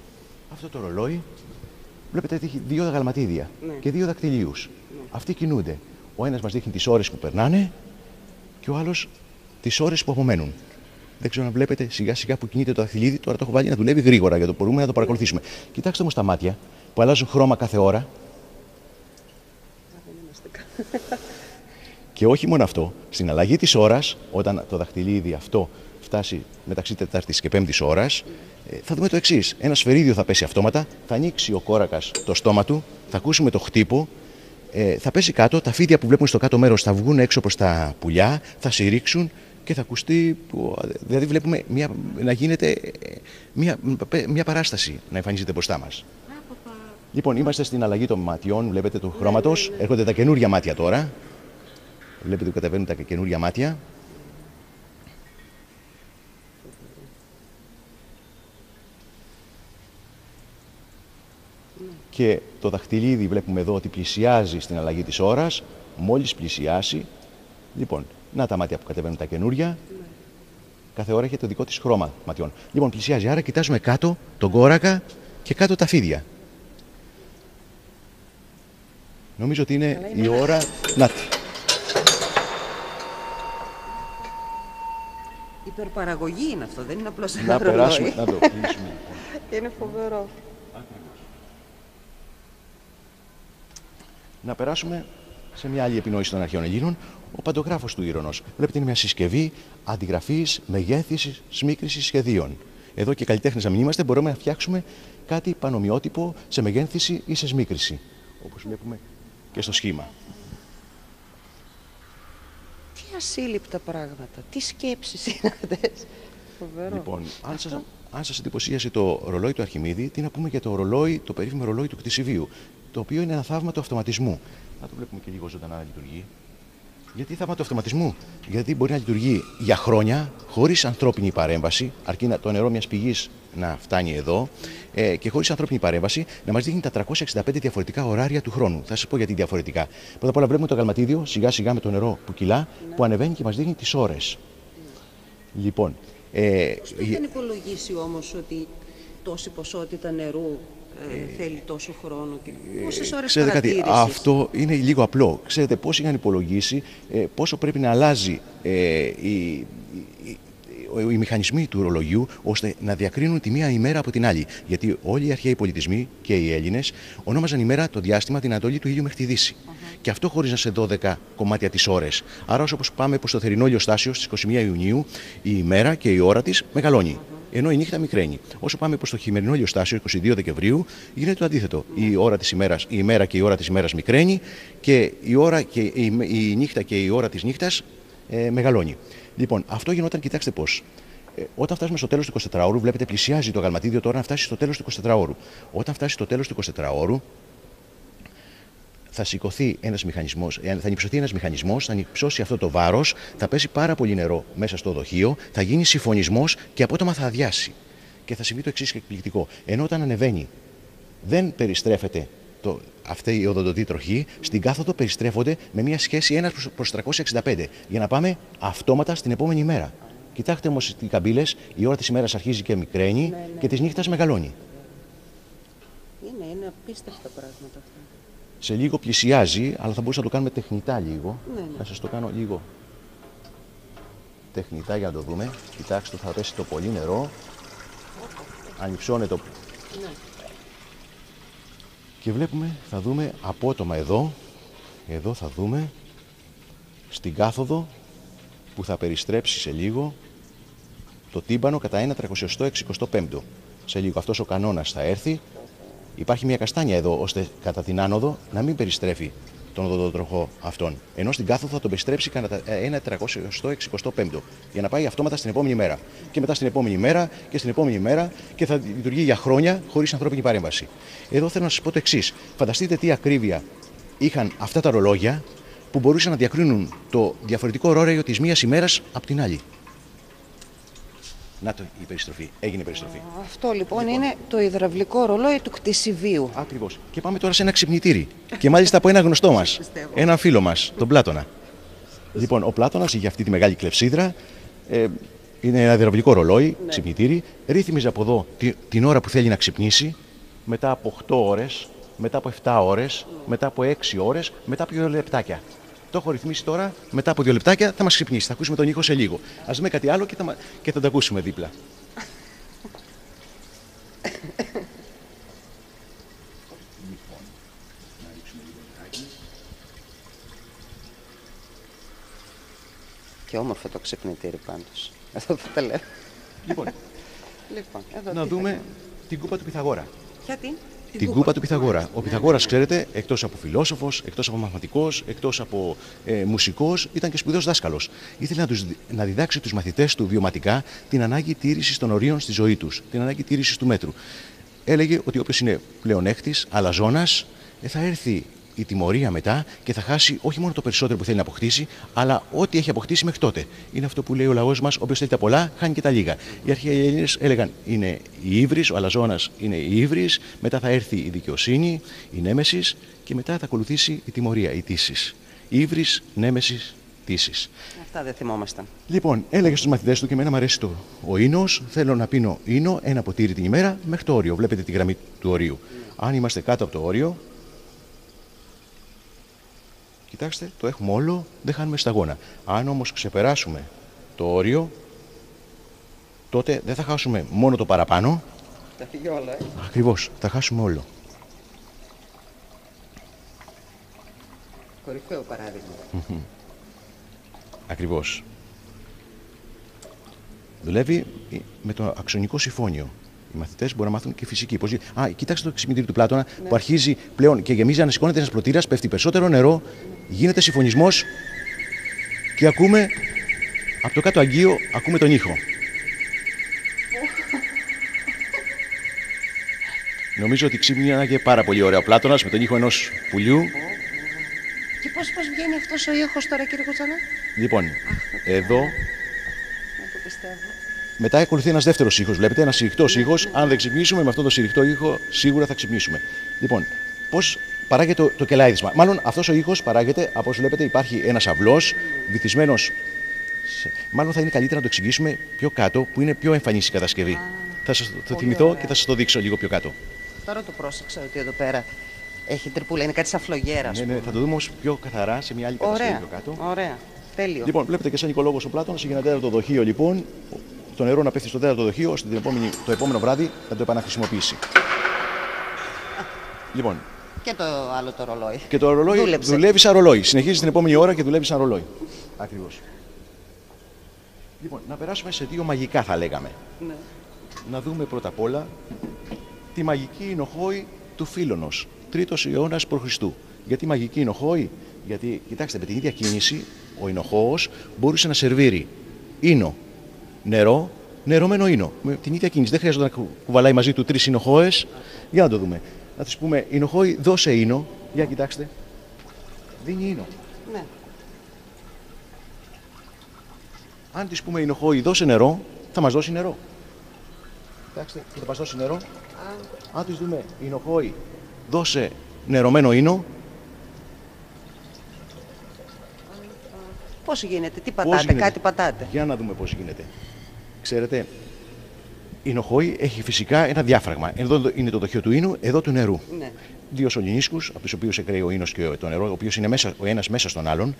αυτό το ρολόι, βλέπετε ότι έχει δύο γαλματίδια και δύο δακτυλίους. Αυτοί κινούνται. Ο ένας μας δείχνει τις ώρες που περνάνε και ο άλλος τις ώρες που απομένουν. Δεν ξέρω αν βλέπετε σιγά σιγά που κινείται το δαχτυλίδι. Τώρα το έχω βάλει να δουλεύει γρήγορα για το μπορούμε να το παρακολουθήσουμε. Κοιτάξτε όμως τα μάτια που αλλάζουν χρώμα κάθε ώρα. Και όχι μόνο αυτό, στην αλλαγή της ώρας, όταν το δαχτυλίδι αυτό φτάσει μεταξύ 4ης και 5ης ώρας, θα δούμε το εξής. Ένα σφαιρίδιο θα πέσει αυτόματα, θα ανοίξει ο κόρακας το στόμα του, θα ακούσουμε το χτύπο, θα πέσει κάτω, τα φίδια που βλέπουμε στο κάτω μέρος θα βγουν έξω προς τα πουλιά, θα συρρήξουν και θα ακουστεί, δηλαδή βλέπουμε να γίνεται μια παράσταση να εμφανίζεται μπροστά μας. Λοιπόν, είμαστε στην αλλαγή των ματιών, βλέπετε του χρώματος, έρχονται τα καινούρια μάτια τώρα. Βλέπετε που κατεβαίνουν τα καινούρια μάτια. Και το δαχτυλίδι βλέπουμε εδώ ότι πλησιάζει στην αλλαγή της ώρας. Μόλις πλησιάσει, λοιπόν, να τα μάτια που κατεβαίνουν τα καινούρια. Κάθε ώρα έχει το δικό της χρώμα ματιών. Λοιπόν, πλησιάζει, άρα κοιτάζουμε κάτω τον κόρακα και κάτω τα φίδια. Νομίζω ότι είναι η ώρα... Να. Υπερπαραγωγή είναι αυτό, δεν είναι απλώς ένα ρολόι. Να περάσουμε, να το κλείσουμε. Είναι φοβερό. Να περάσουμε σε μια άλλη επινόηση των αρχαίων Ελλήνων, ο παντογράφος του Ήρωνος. Βλέπετε είναι μια συσκευή αντιγραφής, μεγέθυνσης, σμίκρησης σχεδίων. Εδώ και καλλιτέχνες να μην είμαστε, μπορούμε να φτιάξουμε κάτι πανομοιότυπο σε μεγέθυνση ή σε σμίκριση. Όπως βλέπουμε και στο σχήμα. Τι ασύλληπτα πράγματα, τι σκέψεις είναι αυτές. Φοβερό. Λοιπόν, αν σας εντυπωσίασε το ρολόι του Αρχιμίδη, τι να πούμε για το ρολόι, το περίφημο ρολόι του Κτησιβίου, το οποίο είναι ένα θαύμα του αυτοματισμού. Να το βλέπουμε και λίγο ζωντανά να λειτουργεί. Γιατί θαύμα του αυτοματισμού? Γιατί μπορεί να λειτουργεί για χρόνια χωρίς ανθρώπινη παρέμβαση, αρκεί το νερό μιας πηγής να φτάνει εδώ και χωρίς ανθρώπινη παρέμβαση να μας δείχνει τα 365 διαφορετικά ωράρια του χρόνου. Θα σας πω γιατί διαφορετικά. Πρώτα απ' όλα βλέπουμε το γαλματίδιο σιγά σιγά με το νερό που κυλά, που ανεβαίνει και μας δείχνει τις ώρες. Λοιπόν. Πώς το είχαν υπολογίσει όμως ότι τόση ποσότητα νερού θέλει τόσο χρόνο και πόσες ώρες παρατήρησης? Αυτό είναι λίγο απλό. Ξέρετε πώς είχαν υπολογίσει πόσο πρέπει να αλλάζει οι μηχανισμοί του ορολογιού ώστε να διακρίνουν τη μία ημέρα από την άλλη. Γιατί όλοι οι αρχαίοι πολιτισμοί και οι Έλληνες ονόμαζαν ημέρα το διάστημα την ανατολή του ήλιου μέχρι τη δύση. Και αυτό χωρίς να σε 12 κομμάτια τις ώρες. Άρα, όσο πάμε προς το θερινό ηλιοστάσιο στις 21 Ιουνίου, η ημέρα και η ώρα της μεγαλώνει. Ενώ η νύχτα μικραίνει. Όσο πάμε προς το χειμερινό ηλιοστάσιο, 22 Δεκεμβρίου, γίνεται το αντίθετο. Η ημέρα και η ώρα της ημέρας μικραίνει και η νύχτα και η ώρα της νύχτας μεγαλώνει. Λοιπόν, αυτό γινόταν, κοιτάξτε πώς. Όταν φτάσουμε στο τέλος του 24ωρου, βλέπετε πλησιάζει το γαλματίδιο τώρα να φτάσει στο τέλος του 24ωρου. Όταν φτάσει στο τέλος του 24ωρου, θα σηκωθεί ένας μηχανισμός, θα ανυψωθεί ένας μηχανισμός, θα ανυψώσει αυτό το βάρος, θα πέσει πάρα πολύ νερό μέσα στο δοχείο, θα γίνει συμφωνισμός και απότομα θα αδειάσει. Και θα συμβεί το εξής εκπληκτικό. Ενώ όταν ανεβαίνει, δεν περιστρέφεται αυτή η οδοντοτή τροχή, στην κάθοδο περιστρέφονται με μια σχέση 1/365 για να πάμε αυτόματα στην επόμενη μέρα. Κοιτάξτε όμως οι καμπύλες, η ώρα της ημέρας αρχίζει και μικραίνει και της νύχτας μεγαλώνει. Είναι απίστευτα πράγματα αυτά. Σε λίγο πλησιάζει, αλλά θα μπορούσα να το κάνουμε τεχνητά λίγο. Θα σας το κάνω λίγο τεχνητά για να το δούμε. Κοιτάξτε, θα πέσει το πολύ νερό. Ανυψώνει το... Και βλέπουμε, θα δούμε απότομα εδώ θα δούμε στην κάθοδο που θα περιστρέψει σε λίγο το τύμπανο κατά 1/365. Σε λίγο αυτός ο κανόνας θα έρθει. Υπάρχει μια καστάνια εδώ ώστε κατά την άνοδο να μην περιστρέφει τον οδοντοτροχό αυτόν. Ενώ στην κάθοδο θα τον περιστρέψει κατά 1/365 για να πάει αυτόματα στην επόμενη μέρα. Και μετά στην επόμενη μέρα και στην επόμενη μέρα και θα λειτουργεί για χρόνια χωρίς ανθρώπινη παρέμβαση. Εδώ θέλω να σας πω το εξής. Φανταστείτε τι ακρίβεια είχαν αυτά τα ρολόγια που μπορούσαν να διακρίνουν το διαφορετικό ωράριο της μίας ημέρας από την άλλη. Να το η περιστροφή. Έγινε περιστροφή. Αυτό λοιπόν είναι το υδραυλικό ρολόι του κτησιβίου. Ακριβώς. Και πάμε τώρα σε ένα ξυπνητήρι. Και μάλιστα από ένα γνωστό μας. Έναν φίλο μας, τον Πλάτωνα. Λοιπόν, ο Πλάτωνας είχε αυτή τη μεγάλη κλεψίδρα. Είναι ένα υδραυλικό ρολόι, ξυπνητήρι. Ρύθμιζε από εδώ την ώρα που θέλει να ξυπνήσει. Μετά από 8 ώρες, μετά από 7 ώρες, μετά από 6 ώρες, μετά από 2 λεπτάκια. Το έχω ρυθμίσει τώρα, μετά από 2 λεπτάκια θα μας ξυπνήσει. Θα ακούσουμε τον ήχο σε λίγο. Ας δούμε κάτι άλλο και θα το ακούσουμε δίπλα. Και όμορφο το ξυπνητήρι πάντως. Αυτό θα τα λέω. Λοιπόν, εδώ να δούμε την κούπα του Πυθαγόρα. Γιατί? Την κούπα του Πυθαγόρα. Ο Πυθαγόρας, ξέρετε, εκτός από φιλόσοφος, εκτός από μαθηματικός, εκτός από μουσικός, ήταν και σπουδαίος δάσκαλος. Ήθελε να διδάξει τους μαθητές του βιωματικά την ανάγκη τήρησης των ορίων στη ζωή τους, την ανάγκη τήρησης του μέτρου. Έλεγε ότι όποιος είναι πλεονέκτης, αλαζόνας, θα έρθει η τιμωρία μετά και θα χάσει όχι μόνο το περισσότερο που θέλει να αποκτήσει, αλλά ό,τι έχει αποκτήσει μέχρι τότε. Είναι αυτό που λέει ο λαός μας: όποιος θέλει τα πολλά, χάνει και τα λίγα. Οι αρχαίοι Έλληνες έλεγαν: είναι η ύβρις, ο αλαζόνας είναι η ύβρις, μετά θα έρθει η δικαιοσύνη, η νέμεσης και μετά θα ακολουθήσει η τιμωρία, η τύσης. Ύβρις, νέμεσης, τύσης. Αυτά δεν θυμόμασταν. Λοιπόν, έλεγε στους μαθητές του και εμένα μου αρέσει ο ίνος. Θέλω να πίνω ίνο, ένα ποτήρι την ημέρα μέχρι το όριο. Βλέπετε τη γραμμή του ορίου. Αν είμαστε κάτω από το όριο. Κοιτάξτε, το έχουμε όλο, δεν χάνουμε σταγόνα. Αν όμως ξεπεράσουμε το όριο, τότε δεν θα χάσουμε μόνο το παραπάνω. Θα φύγει όλα, Ακριβώς, θα χάσουμε όλο. Κορυφαίο παράδειγμα. Ακριβώς. Δουλεύει με το αξονικό συμφώνιο. Οι μαθητές μπορούν να μάθουν και φυσική. Κοιτάξτε το ξυπνητήρι του Πλάτωνα που αρχίζει πλέον και γεμίζει, ανασηκώνεται ένας πλωτήρας, πέφτει περισσότερο νερό, γίνεται συμφωνισμός και ακούμε από το κάτω αγγείο ακούμε τον ήχο. Νομίζω ότι ξύπνησε πάρα πολύ ωραία ο Πλάτωνας με τον ήχο ενός πουλιού. Και πώς βγαίνει αυτός ο ήχος τώρα, κύριε Κοτσανά? Λοιπόν, εδώ. Δεν το πιστεύω. Μετά ακολουθεί ένας δεύτερος ήχος. Βλέπετε, ένας συρριχτός ήχος. Αν δεν ξυπνήσουμε με αυτόν τον συρριχτό ήχο, σίγουρα θα ξυπνήσουμε. Λοιπόν, πώς παράγεται το κελάιδισμα? Μάλλον αυτός ο ήχος παράγεται, όπως βλέπετε, υπάρχει ένας αυλός βυθισμένος. Μάλλον θα είναι καλύτερα να το εξηγήσουμε πιο κάτω, που είναι πιο εμφανής η κατασκευή. Θα σας το θυμηθώ και θα σας το δείξω λίγο πιο κάτω. Τώρα το πρόσεξα ότι εδώ πέρα έχει τρυπούλα, είναι κάτι σαν φλογέρα. Ναι, θα το δούμε όμως πιο καθαρά σε μια άλλη κατασκευή πιο κάτω. Ωραία, τέλειο. Λοιπόν, βλέπετε και σαν οικολόγος ο Πλάτωνας, έγινε ένα τέταρτο δοχείο λοιπόν. το νερό να πέφτει στο τέταρτο δοχείο, ώστε το επόμενο βράδυ να το επαναχρησιμοποιήσει. Λοιπόν. Και το άλλο το ρολόι. Και το ρολόι δουλεύει σαν ρολόι. Συνεχίζει την επόμενη ώρα και δουλεύει σαν ρολόι. Ακριβώς. Λοιπόν, να περάσουμε σε δύο μαγικά, θα λέγαμε. Ναι. Να δούμε πρώτα απ' όλα τη μαγική Ινοχόη του Φίλωνος, 3ος αιώνας π.Χ. Γιατί μαγική Ινοχόη? Γιατί, κοιτάξτε, με την ίδια κίνηση ο Ινοχώος μπορούσε να σερβίρει ίνο, νερό, νερωμένο ίνο. Με την ίδια κίνηση. Δεν χρειάζεται να κουβαλάει μαζί του 3 Ινοχώες. Για να το δούμε. Να της πούμε, Ινοχόη, δώσε ίνο. Για κοιτάξτε. Δίνει ίνο. Ναι. Αν της πούμε, Ινοχόη, δώσε νερό, θα μας δώσει νερό. Κοιτάξτε, θα μας δώσει νερό. Αν της δούμε, Ινοχόη, δώσε νερωμένο ίνο. Πώς γίνεται, τι πατάτε, κάτι πατάτε. Για να δούμε πώς γίνεται. Ξέρετε, η Ινοχόη έχει φυσικά ένα διάφραγμα. Εδώ είναι το δοχείο του ίνου, εδώ του νερού. Ναι. Δύο σωληνίσκους, από τους οποίους εκραίει ο ίνος και το νερό, ο οποίος είναι μέσα, ο ένας μέσα στον άλλον.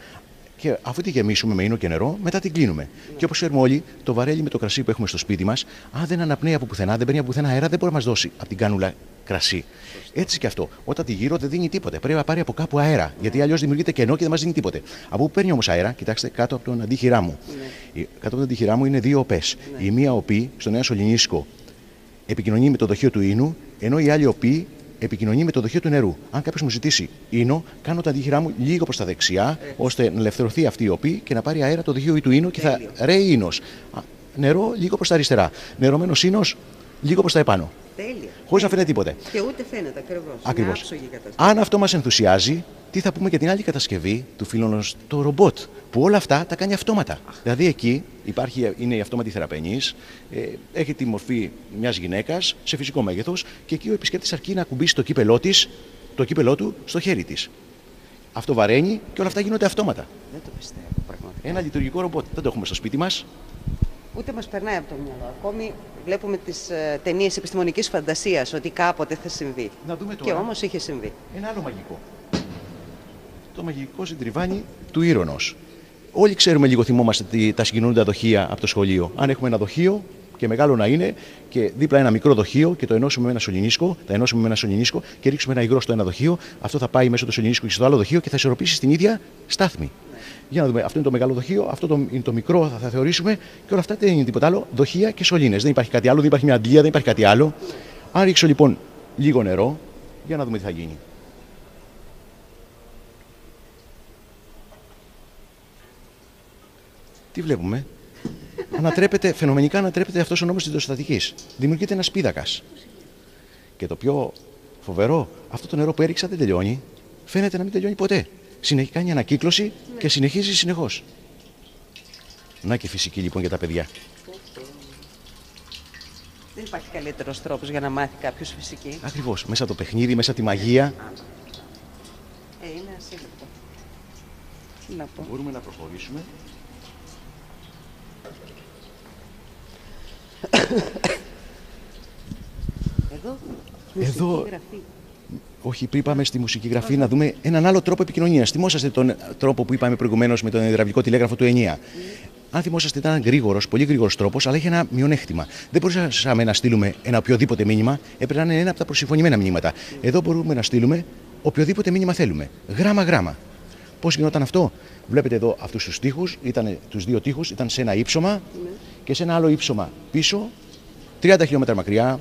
Και αφού τη γεμίσουμε με ίνο και νερό, μετά την κλείνουμε. Ναι. Και όπως ξέρουμε όλοι, το βαρέλι με το κρασί που έχουμε στο σπίτι μας, αν δεν αναπνέει από πουθενά, δεν παίρνει από πουθενά αέρα, δεν μπορεί να μας δώσει από την κάνουλα κρασί. Έτσι και αυτό. Όταν τη γύρω δεν δίνει τίποτε. Πρέπει να πάρει από κάπου αέρα. Γιατί αλλιώς δημιουργείται κενό και δεν μας δίνει τίποτε. Από πού παίρνει όμως αέρα? Κοιτάξτε, κάτω από τον αντίχειρά μου. Ναι. Κάτω από τον αντίχειρά μου είναι δύο οπές. Ναι. Η μία οπή, στον ένα σωληνίσκο, επικοινωνεί με το δοχείο του ίνου, ενώ η άλλη οπή επικοινωνεί με το δοχείο του νερού. Αν κάποιος μου ζητήσει ίνο, κάνω τα αντίχειρά μου λίγο προς τα δεξιά, ώστε να ελευθερωθεί αυτή η οπή και να πάρει αέρα το δοχείο του ίνου και θα ρέει ίνος. Νερό λίγο προς τα αριστερά. Νερωμένος ίνος λίγο προς τα επάνω. Χωρίς να φαίνεται τίποτε. Και ούτε φαίνεται ακριβώς. Αν αυτό μας ενθουσιάζει, τι θα πούμε για την άλλη κατασκευή του Φίλωνος, το ρομπότ, που όλα αυτά τα κάνει αυτόματα. Δηλαδή εκεί είναι η αυτόματη θεραπενής, έχει τη μορφή μιας γυναίκας σε φυσικό μέγεθος και εκεί ο επισκέπτης αρκεί να ακουμπήσει το κύπελό του στο χέρι της. Αυτό βαραίνει και όλα αυτά γίνονται αυτόματα. Δεν το πιστεύω πραγματικά. Ένα λειτουργικό ρομπότ. Δεν το έχουμε στο σπίτι μας. Ούτε μας περνάει από το μυαλό. Ακόμη βλέπουμε τις ταινίες επιστημονικής φαντασίας ότι κάποτε θα συμβεί. Να δούμε τώρα. Και όμως είχε συμβεί. Ένα άλλο μαγικό. Το μαγικό συντριβάνι του Ήρωνος. Όλοι ξέρουμε, λίγο θυμόμαστε τα συγκοινωνούντα δοχεία από το σχολείο. Αν έχουμε ένα δοχείο και μεγάλο να είναι και δίπλα ένα μικρό δοχείο και το ενώσουμε με ένα σωληνίσκο, και ρίξουμε ένα υγρό στο ένα δοχείο, αυτό θα πάει μέσω του σωληνίσκου και στο άλλο δοχείο και θα ισορροπήσει στην ίδια στάθμη. Για να δούμε, αυτό είναι το μεγάλο δοχείο, αυτό είναι το μικρό, θα θεωρήσουμε, και όλα αυτά δεν είναι τίποτα άλλο. Δοχεία και σωλήνες. Δεν υπάρχει κάτι άλλο, δεν υπάρχει μια αντλία, δεν υπάρχει κάτι άλλο. Αν ρίξω λοιπόν λίγο νερό, για να δούμε τι θα γίνει. Τι βλέπουμε? Φαινομενικά ανατρέπεται αυτός ο νόμος της δοσιστατικής. Δημιουργείται ένας πίδακας. Και το πιο φοβερό, αυτό το νερό που έριξα δεν τελειώνει. Φαίνεται να μην τελειώνει ποτέ. Κάνει ανακύκλωση και συνεχίζει συνεχώς. Να και φυσική λοιπόν για τα παιδιά. Δεν υπάρχει καλύτερος τρόπος για να μάθει κάποιος φυσική. Ακριβώς. Μέσα το παιχνίδι, μέσα τη μαγεία. Είναι ασύλληπτο. Τι να πω. Μπορούμε να προχωρήσουμε. Εδώ. Όχι, πριν πάμε στη μουσική γραφή, να δούμε έναν άλλο τρόπο επικοινωνίας. Θυμόσαστε τον τρόπο που είπαμε προηγουμένως με τον υδραυλικό τηλέγραφο του ENIAC. Αν θυμόσαστε, ήταν γρήγορος, πολύ γρήγορος τρόπος, αλλά είχε ένα μειονέκτημα. Δεν μπορούσαμε να στείλουμε ένα οποιοδήποτε μήνυμα, έπρεπε να είναι ένα από τα προσυμφωνημένα μηνύματα. Εδώ μπορούμε να στείλουμε οποιοδήποτε μήνυμα θέλουμε. Γράμμα-γράμμα. Πώς γινόταν αυτό? Βλέπετε εδώ αυτούς τους τοίχους, τους δύο τοίχους, ήταν σε ένα ύψωμα και σε ένα άλλο ύψωμα πίσω, 30 χιλιόμετρα μακριά,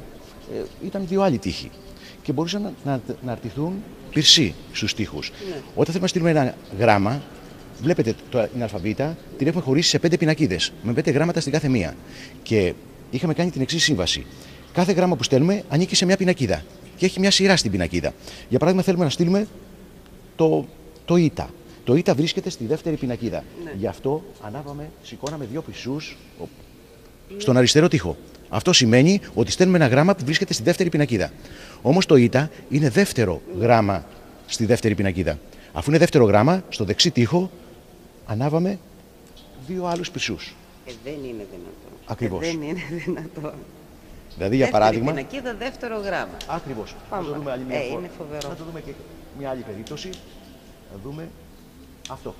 ήταν δύο άλλοι τοίχοι. Και μπορούσαν να αρτηθούν πυρσί στους τοίχους. Όταν θέλουμε να στείλουμε ένα γράμμα, βλέπετε την αλφαβήτα, την έχουμε χωρίσει σε 5 πινακίδες, με 5 γράμματα στην κάθε μία. Και είχαμε κάνει την εξής σύμβαση. Κάθε γράμμα που στέλνουμε ανήκει σε μια πινακίδα και έχει μια σειρά στην πινακίδα. Για παράδειγμα, θέλουμε να στείλουμε το ΙΤΑ. Το ΙΤΑ βρίσκεται στη δεύτερη πινακίδα. Γι' αυτό σηκώναμε 2 πυρσούς στον αριστερό τοίχο. Αυτό σημαίνει ότι στέλνουμε ένα γράμμα που βρίσκεται στη δεύτερη πινακίδα. Όμως το ΙΤΑ είναι δεύτερο γράμμα στη δεύτερη πινακίδα. Αφού είναι δεύτερο γράμμα, στο δεξί τοίχο ανάβαμε 2 άλλους πυρσούς. Δεν είναι δυνατό. Ακριβώς. Δεν είναι δυνατό. Δηλαδή, για παράδειγμα. Δεύτερη πινακίδα, δεύτερο γράμμα. Ακριβώς. Να το δούμε άλλη μια φορά. Είναι φοβερό. Να το δούμε και μια άλλη περίπτωση. Να δούμε αυτό.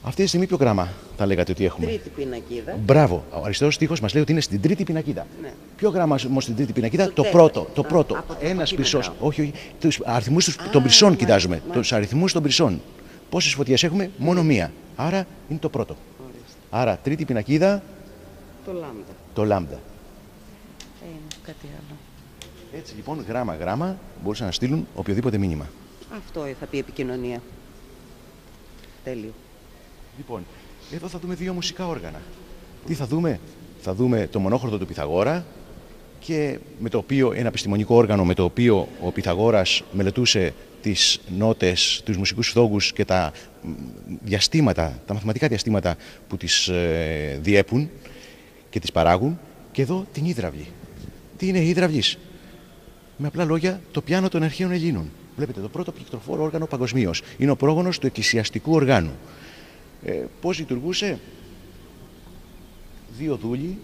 Αυτή τη στιγμή ποιο γράμμα θα λέγατε ότι έχουμε? Τρίτη πινακίδα. Μπράβο. Ο αριστερός τοίχος μας λέει ότι είναι στην τρίτη πινακίδα. Ναι. Ποιο γράμμα όμως στην τρίτη πινακίδα? Το πρώτο. Ένας πυρσός. Όχι. Τους αριθμούς των πυρσών κοιτάζουμε. Τους αριθμούς των πυρσών. Πόσες φωτιές έχουμε? Μόνο μία. Άρα είναι το πρώτο. Άρα τρίτη πινακίδα. Το λάμδα. Κάτι άλλο. Έτσι λοιπόν γράμμα μπορούσαν να στείλουν οποιοδήποτε μήνυμα. Αυτό θα πει επικοινωνία. Τέλειο. Λοιπόν, εδώ θα δούμε δύο μουσικά όργανα. Τι θα δούμε? Θα δούμε το μονόχορδο του Πυθαγόρα και με το οποίο, ένα επιστημονικό όργανο με το οποίο ο Πυθαγόρας μελετούσε τις νότες, τους μουσικούς φθόγκους και τα διαστήματα, τα μαθηματικά διαστήματα που τις διέπουν και τις παράγουν. Και εδώ την ύδραυλη. Τι είναι η ύδραυλης? Με απλά λόγια, το πιάνο των αρχαίων Ελλήνων. Βλέπετε, το πρώτο πληκτροφόρο όργανο παγκοσμίως. Είναι ο πρόγονος του εκκλησιαστικού οργάνου. Πώς λειτουργούσε? Δύο δούλοι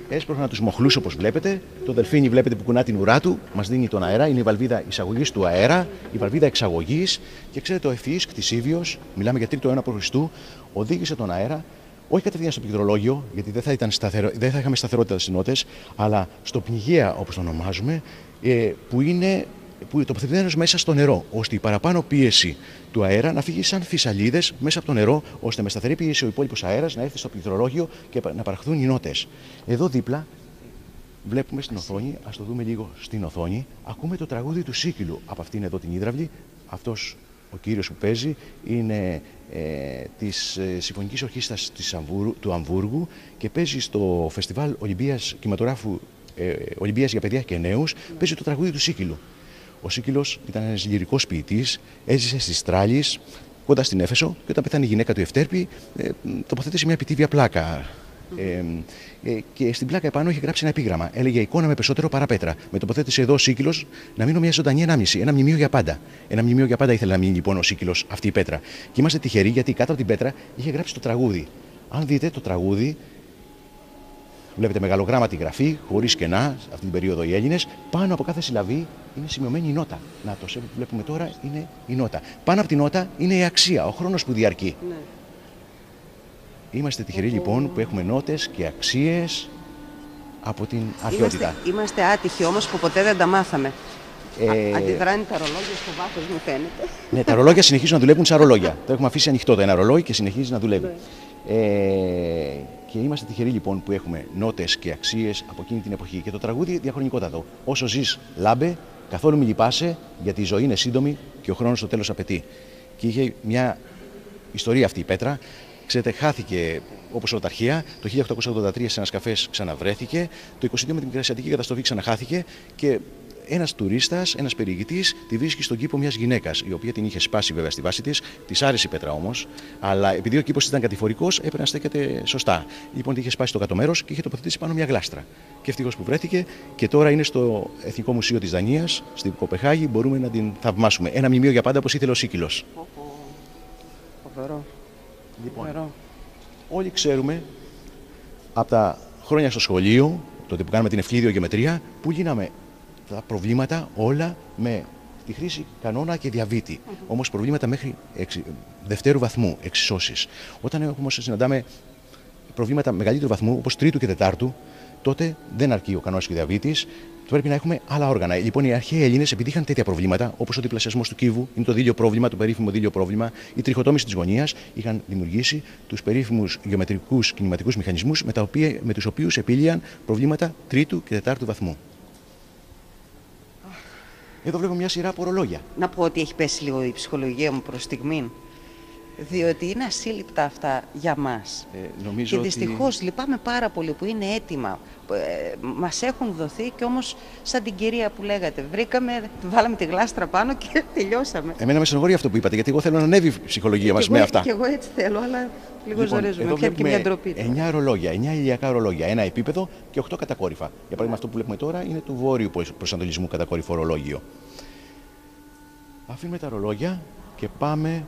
έσπρωχναν τους μοχλούς όπως βλέπετε. Το δελφίνι βλέπετε που κουνά την ουρά του, μας δίνει τον αέρα. Είναι η βαλβίδα εισαγωγής του αέρα, η βαλβίδα εξαγωγής. Και ξέρετε, ο ευφυής κτησίβιος, μιλάμε για 3ο αιώνα π.Χ., οδήγησε τον αέρα, όχι κατευθείαν στο πληκτρολόγιο, γιατί δεν θα είχαμε σταθερότητα στις νότες, αλλά στο πνιγαία όπως το ονομάζουμε, που τοποθετημένος μέσα στο νερό, ώστε η παραπάνω πίεση του αέρα να φύγει σαν φυσαλίδες μέσα από το νερό, ώστε με σταθερή πίεση ο υπόλοιπος αέρας να έρθει στο πληκτρολόγιο και να παραχθούν οι νότες. Εδώ δίπλα βλέπουμε στην οθόνη, ας το δούμε λίγο στην οθόνη, ακούμε το τραγούδι του Σίκυλου από αυτήν εδώ την ύδραυλη. Αυτός ο κύριος που παίζει είναι της Συμφωνικής Ορχήστρας του Αμβούργου και παίζει στο φεστιβάλ Ολυμπίας Κινηματογράφου Ολυμπίας για παιδιά και νέους, παίζει το τραγούδι του Σίκυλου. Ο Σίκυλος ήταν ένας λυρικός ποιητής, έζησε στις Τράλεις, κοντά στην Έφεσο, και όταν πέθανε η γυναίκα του Ευτέρπη, τοποθέτησε μια επιτίβια πλάκα. Και στην πλάκα επάνω είχε γράψει ένα επίγραμμα. Έλεγε εικόνα με περισσότερο παρά πέτρα. Με τοποθέτησε εδώ ο Σίκυλος να μείνω μια ζωντανή ανάμνηση. Ένα μνημείο για πάντα. Ένα μνημείο για πάντα ήθελε να μείνει λοιπόν ο Σίκυλος, αυτή η πέτρα. Και είμαστε τυχεροί γιατί κάτω από την πέτρα είχε γράψει το τραγούδι. Αν δείτε το τραγούδι, βλέπετε μεγαλογράμματη γραφή, χωρίς κενά, αυτή την περίοδο οι Έλληνες. Πάνω από κάθε συλλαβή είναι σημειωμένη η νότα. Να το βλέπουμε τώρα, είναι η νότα. Πάνω από την νότα είναι η αξία, ο χρόνος που διαρκεί. Ναι. Είμαστε τυχεροί λοιπόν που έχουμε νότες και αξίες από την αρχαιότητα. Είμαστε άτυχοι όμως που ποτέ δεν τα μάθαμε. Αντιδράνε τα ρολόγια στο βάθος, μου φαίνεται. Ναι, τα ρολόγια συνεχίζουν να δουλεύουν σαν ρολόγια. Το έχουμε αφήσει ανοιχτό το ένα ρολόι και συνεχίζει να δουλεύει. Και είμαστε τυχεροί λοιπόν που έχουμε νότες και αξίες από εκείνη την εποχή. Και το τραγούδι διαχρονικότατο. Όσο ζεις, λάμπε, καθόλου μη λυπάσαι, γιατί η ζωή είναι σύντομη και ο χρόνος στο τέλος απαιτεί. Και είχε μια ιστορία αυτή η πέτρα. Ξέρετε, χάθηκε όπως όλα τα αρχαία. Το 1883 σε ένας καφές ξαναβρέθηκε. Το 22 με την Μικρασιατική καταστροφή ξαναχάθηκε. Και ένας τουρίστας, ένας περιηγητής, τη βρίσκει στον κήπο μιας γυναίκας, η οποία την είχε σπάσει βέβαια στη βάση της. Της άρεσε η πέτρα όμως, αλλά επειδή ο κήπος ήταν κατηφορικός, έπρεπε να στέκεται σωστά. Λοιπόν, τη είχε σπάσει στο κάτω μέρος και είχε τοποθετήσει πάνω μια γλάστρα. Και ευτυχώς που βρέθηκε και τώρα είναι στο Εθνικό Μουσείο της Δανίας, στην Κοπεχάγη. Μπορούμε να την θαυμάσουμε. Ένα μνημείο για πάντα, όπως ήθελε ο Σίκυλος. Φοβερό. Λοιπόν, όλοι ξέρουμε από τα χρόνια στο σχολείο, τότε που κάναμε την ευκλήδιο γεωμετρία, που γίναμε τα προβλήματα όλα με τη χρήση κανόνα και διαβήτη. Όμως προβλήματα μέχρι δευτέρου βαθμού, εξισώσεις. Όταν όμως συναντάμε προβλήματα μεγαλύτερου βαθμού, όπως τρίτου και τετάρτου, τότε δεν αρκεί ο κανόνας και ο διαβήτης. Πρέπει να έχουμε άλλα όργανα. Λοιπόν, οι αρχαίοι Έλληνες, επειδή είχαν τέτοια προβλήματα, όπως ο διπλασιασμός του κύβου, είναι το δίλιο πρόβλημα, το περίφημο δίλιο πρόβλημα, η τριχοτόμηση της γωνίας, είχαν δημιουργήσει τους περίφημους γεωμετρικούς κινηματικούς μηχανισμούς με τους οποίους επήλυαν προβλήματα τρίτου και τετάρτου βαθμού. Εδώ βλέπω μια σειρά από ορολόγια. Να πω ότι έχει πέσει λίγο η ψυχολογία μου προς στιγμήν. Διότι είναι ασύλληπτα αυτά για μας. Και δυστυχώς λυπάμαι πάρα πολύ που είναι έτοιμα. Μας έχουν δοθεί και όμως σαν την κυρία που λέγατε. Βρήκαμε, βάλαμε τη γλάστρα πάνω και τελειώσαμε. Εμένα με στενοχωρεί αυτό που είπατε, γιατί εγώ θέλω να ανέβει η ψυχολογία μας με αυτά. Και εγώ έτσι θέλω, αλλά λίγο ζορίζουμε. Πια και μια ντροπή. 9 ρολόγια, 9 ηλιακά ρολόγια, ένα επίπεδο και 8 κατακόρυφα. Για παράδειγμα, αυτό που βλέπουμε τώρα είναι του βόρειου προσανατολισμού κατακόρυφο ρολόγιο. Αφήνουμε τα ρολόγια και πάμε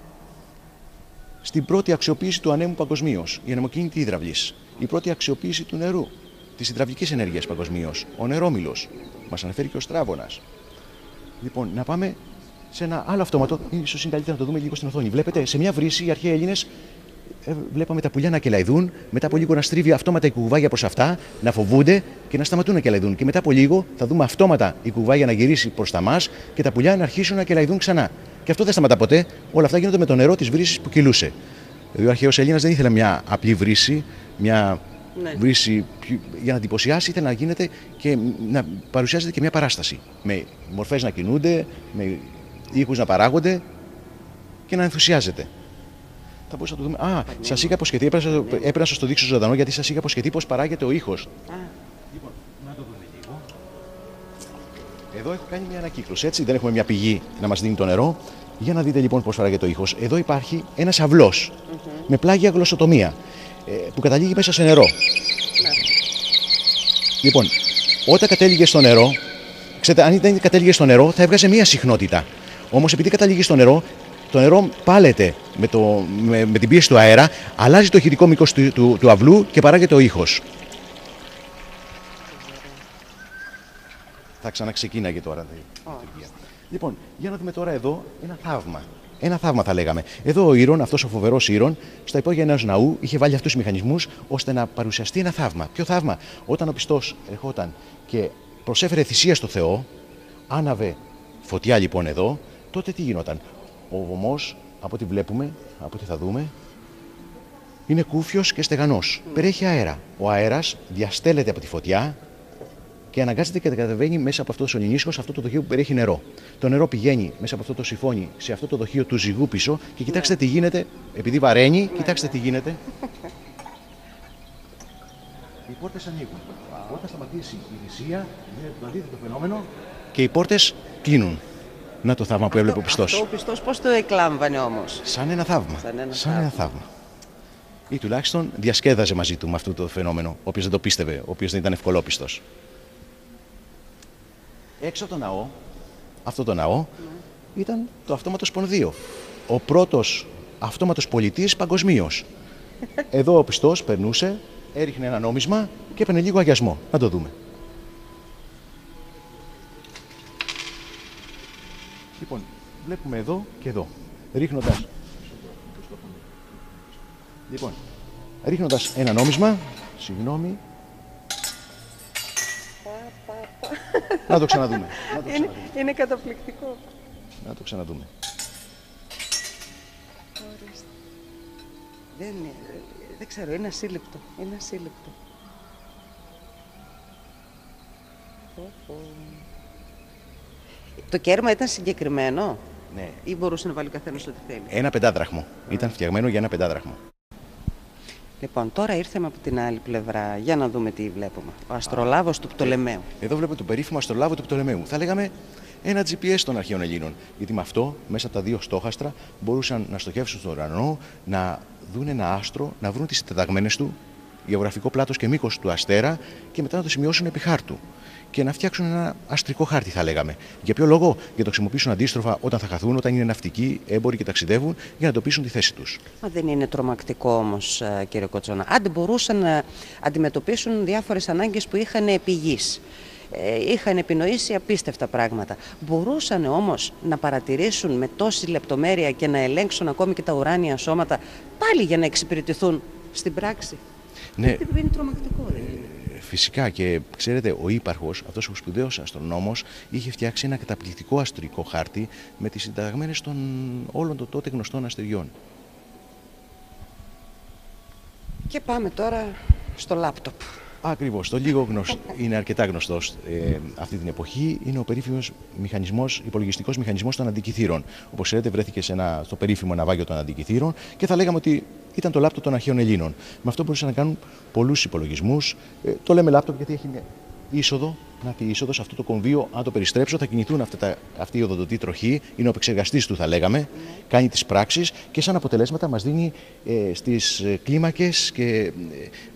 στην πρώτη αξιοποίηση του ανέμου παγκοσμίως, η ανεμοκίνητη ύδραυλης. Η πρώτη αξιοποίηση του νερού, της υδραυλικής ενέργειας παγκοσμίως, ο νερόμυλος. Μας αναφέρει και ο Στράβωνας. Λοιπόν, να πάμε σε ένα άλλο αυτόματο, ίσως είναι καλύτερα να το δούμε λίγο στην οθόνη. Βλέπετε, σε μια βρύση οι αρχαίοι Έλληνες βλέπαμε τα πουλιά να κελαϊδούν, μετά από λίγο να στρίβει αυτόματα η κουβάγια προς αυτά, να φοβούνται και να σταματούν να κελαϊδούν. Και μετά από λίγο θα δούμε αυτόματα η κουβάγια να γυρίσει προς τα μας και τα πουλιά να αρχίσουν να κελαϊδούν ξανά. Και αυτό δεν σταματά ποτέ. Όλα αυτά γίνονται με το νερό της βρύσης που κυλούσε. Δηλαδή, ο αρχαίος Έλληνας δεν ήθελε μια απλή βρύση, μια βρύση για να εντυπωσιάσει, ήθελε να γίνεται και να παρουσιάζεται και μια παράσταση. Με μορφές να κινούνται, με ήχους να παράγονται και να ενθουσιάζεται. Θα μπορούσα να το δούμε. Α, σας είχα αποσχεθεί, έπρεπε να σας το δείξω ζωντανό, γιατί σας είχα αποσχεθεί πώς παράγεται ο ήχος. Λοιπόν, να το δούμε λίγο. Εδώ έχω κάνει μια ανακύκλωση, έτσι, δεν έχουμε μια πηγή να μας δίνει το νερό. Για να δείτε λοιπόν πώς παράγεται ο ήχος. Εδώ υπάρχει ένας αυλός με πλάγια γλωσσοτομία που καταλήγει μέσα σε νερό. Λοιπόν, όταν κατέληγε στο νερό, ξέρετε, αν δεν κατέληγε στο νερό θα έβγαζε μία συχνότητα. Όμως επειδή καταλήγει στο νερό, το νερό πάλεται με την πίεση του αέρα, αλλάζει το ηχητικό μήκος του αυλού και παράγεται ο ήχος. Θα ξαναξεκίναγε τώρα. Λοιπόν, για να δούμε τώρα εδώ ένα θαύμα. Ένα θαύμα θα λέγαμε. Εδώ ο Ήρων, αυτός ο φοβερός Ήρων, στα υπόγεια ενός ναού είχε βάλει αυτούς τους μηχανισμούς ώστε να παρουσιαστεί ένα θαύμα. Ποιο θαύμα? Όταν ο πιστός ερχόταν και προσέφερε θυσία στο Θεό, άναβε φωτιά λοιπόν εδώ, τότε τι γινόταν? Ο βωμός, από ό,τι βλέπουμε, από ό,τι θα δούμε, είναι κούφιος και στεγανός. Περιέχει αέρα. Ο αέρας διαστέλλεται από τη φωτιά και αναγκάζεται και κατεβαίνει μέσα από αυτό το σωληνίσχο, σε αυτό το δοχείο που περιέχει νερό. Το νερό πηγαίνει μέσα από αυτό το σιφόνι σε αυτό το δοχείο του ζυγού πίσω και κοιτάξτε τι γίνεται, επειδή βαραίνει, κοιτάξτε τι γίνεται. Οι πόρτες ανοίγουν. Όταν σταματήσει η θυσία, γίνεται το αντίθετο φαινόμενο και οι πόρτες κλείνουν. Να το θαύμα που έβλεπε ο πιστός. Ο πιστός πώς το εκλάμβανε όμως? Σαν ένα θαύμα. Σαν ένα θαύμα. Ή τουλάχιστον διασκέδαζε μαζί του με αυτό το φαινόμενο, ο οποίος δεν το πίστευε, ο οποίος δεν ήταν ευκολόπιστος. Έξω από το ναό, αυτό το ναό, ήταν το αυτόματο σπονδίο. Ο πρώτος αυτόματος πολιτής παγκοσμίως. Εδώ ο πιστός περνούσε, έριχνε ένα νόμισμα και έπαιρνε λίγο αγιασμό. Να το δούμε. Λοιπόν, βλέπουμε εδώ και εδώ. Ρίχνοντας ένα νόμισμα, συγγνώμη, να το ξαναδούμε. Είναι καταπληκτικό. Να το ξαναδούμε. Δεν ξέρω, είναι ασύλληπτο. Είναι ασύλληπτο. Το κέρμα ήταν συγκεκριμένο? Ναι. Ή μπορούσε να βάλει ο καθένας ό,τι θέλει? Ένα πεντάδραχμο. Ήταν φτιαγμένο για ένα πεντάδραχμο. Λοιπόν, τώρα ήρθαμε από την άλλη πλευρά. Για να δούμε τι βλέπουμε. Ο αστρολάβος του Πτολεμαίου. Εδώ βλέπουμε τον περίφημο αστρολάβο του Πτολεμαίου. Θα λέγαμε ένα GPS των αρχαίων Ελλήνων. Γιατί με αυτό, μέσα από τα δύο στόχαστρα, μπορούσαν να στοχεύσουν στον ουρανό, να δουν ένα άστρο, να βρουν τις συντεταγμένες του, γεωγραφικό πλάτος και μήκος του αστέρα και μετά να το σημειώσουν επί χάρτου. Και να φτιάξουν ένα αστρικό χάρτη, θα λέγαμε. Για ποιο λόγο? Για να το χρησιμοποιήσουν αντίστροφα όταν θα χαθούν, όταν είναι ναυτικοί, έμποροι και ταξιδεύουν, για να εντοπίσουν τη θέση τους. Μα δεν είναι τρομακτικό όμως, κύριε Κοτσόνα? Άντε μπορούσαν να αντιμετωπίσουν διάφορες ανάγκες που είχαν επί γης. Είχαν επινοήσει απίστευτα πράγματα. Μπορούσαν όμως να παρατηρήσουν με τόση λεπτομέρεια και να ελέγξουν ακόμη και τα ουράνια σώματα, πάλι για να εξυπηρετηθούν στην πράξη. Ναι. Δεν είναι τρομακτικό, δεν είναι? Φυσικά, και ξέρετε, ο ύπαρχος, αυτός ο σπουδαίος αστρονόμος, είχε φτιάξει ένα καταπληκτικό αστρικό χάρτη με τις συνταγμένες των όλων των τότε γνωστών αστεριών. Και πάμε τώρα στο λάπτοπ. Ακριβώς, το λίγο είναι αρκετά γνωστός αυτή την εποχή. Είναι ο περίφημος υπολογιστικός μηχανισμός των αντικειθήρων. Όπως ξέρετε, βρέθηκε στο περίφημο ναυάγιο των αντικειθήρων και θα λέγαμε ότι ήταν το λάπτοπ των αρχαίων Ελλήνων. Με αυτό μπορούσαν να κάνουν πολλούς υπολογισμούς. Το λέμε λάπτοπ γιατί έχει μια είσοδο. Να τη είσοδο, αυτό το κομβίο, αν το περιστρέψω, θα κινηθούν αυτή η οδοντοτή τροχή. Είναι ο επεξεργαστής του, θα λέγαμε. Κάνει τις πράξεις και σαν αποτελέσματα μας δίνει στις κλίμακες και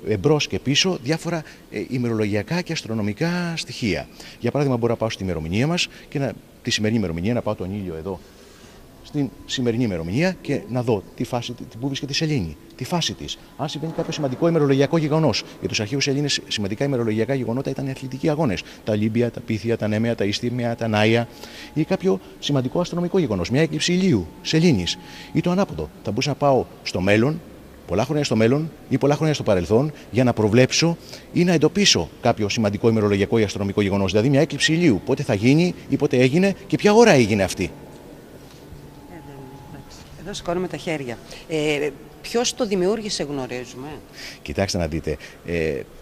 εμπρός και πίσω διάφορα ημερολογιακά και αστρονομικά στοιχεία. Για παράδειγμα, μπορώ να πάω στη ημερομηνία μας και τη σημερινή ημερομηνία, να πάω τον ήλιο εδώ στην σημερινή ημερομηνία και να δω πού βρίσκεται η σελήνη, τη φάση της. Αν συμβαίνει κάποιο σημαντικό ημερολογιακό γεγονός. Για τους αρχαίους Έλληνες, σημαντικά ημερολογιακά γεγονότα ήταν οι αθλητικοί αγώνες. Τα Ολύμπια, τα Πύθια, τα Νέμαια, τα Ιστίμια, τα Νάια. Ή κάποιο σημαντικό αστρονομικό γεγονός. Μια έκλειψη ηλίου, σελήνης. Ή το ανάποδο. Θα μπορούσα να πάω στο μέλλον, πολλά χρόνια στο μέλλον ή πολλά χρόνια στο παρελθόν, για να προβλέψω ή να εντοπίσω κάποιο σημαντικό ημερολογιακό ή αστρονομικό γεγονός. Δηλαδή μια έκλειψη ηλίου. Πότε θα γίνει ή πότε έγινε και ποια ώρα έγινε αυτή. Εδώ σηκώνουμε τα χέρια. Ποιος το δημιούργησε γνωρίζουμε? Κοιτάξτε να δείτε.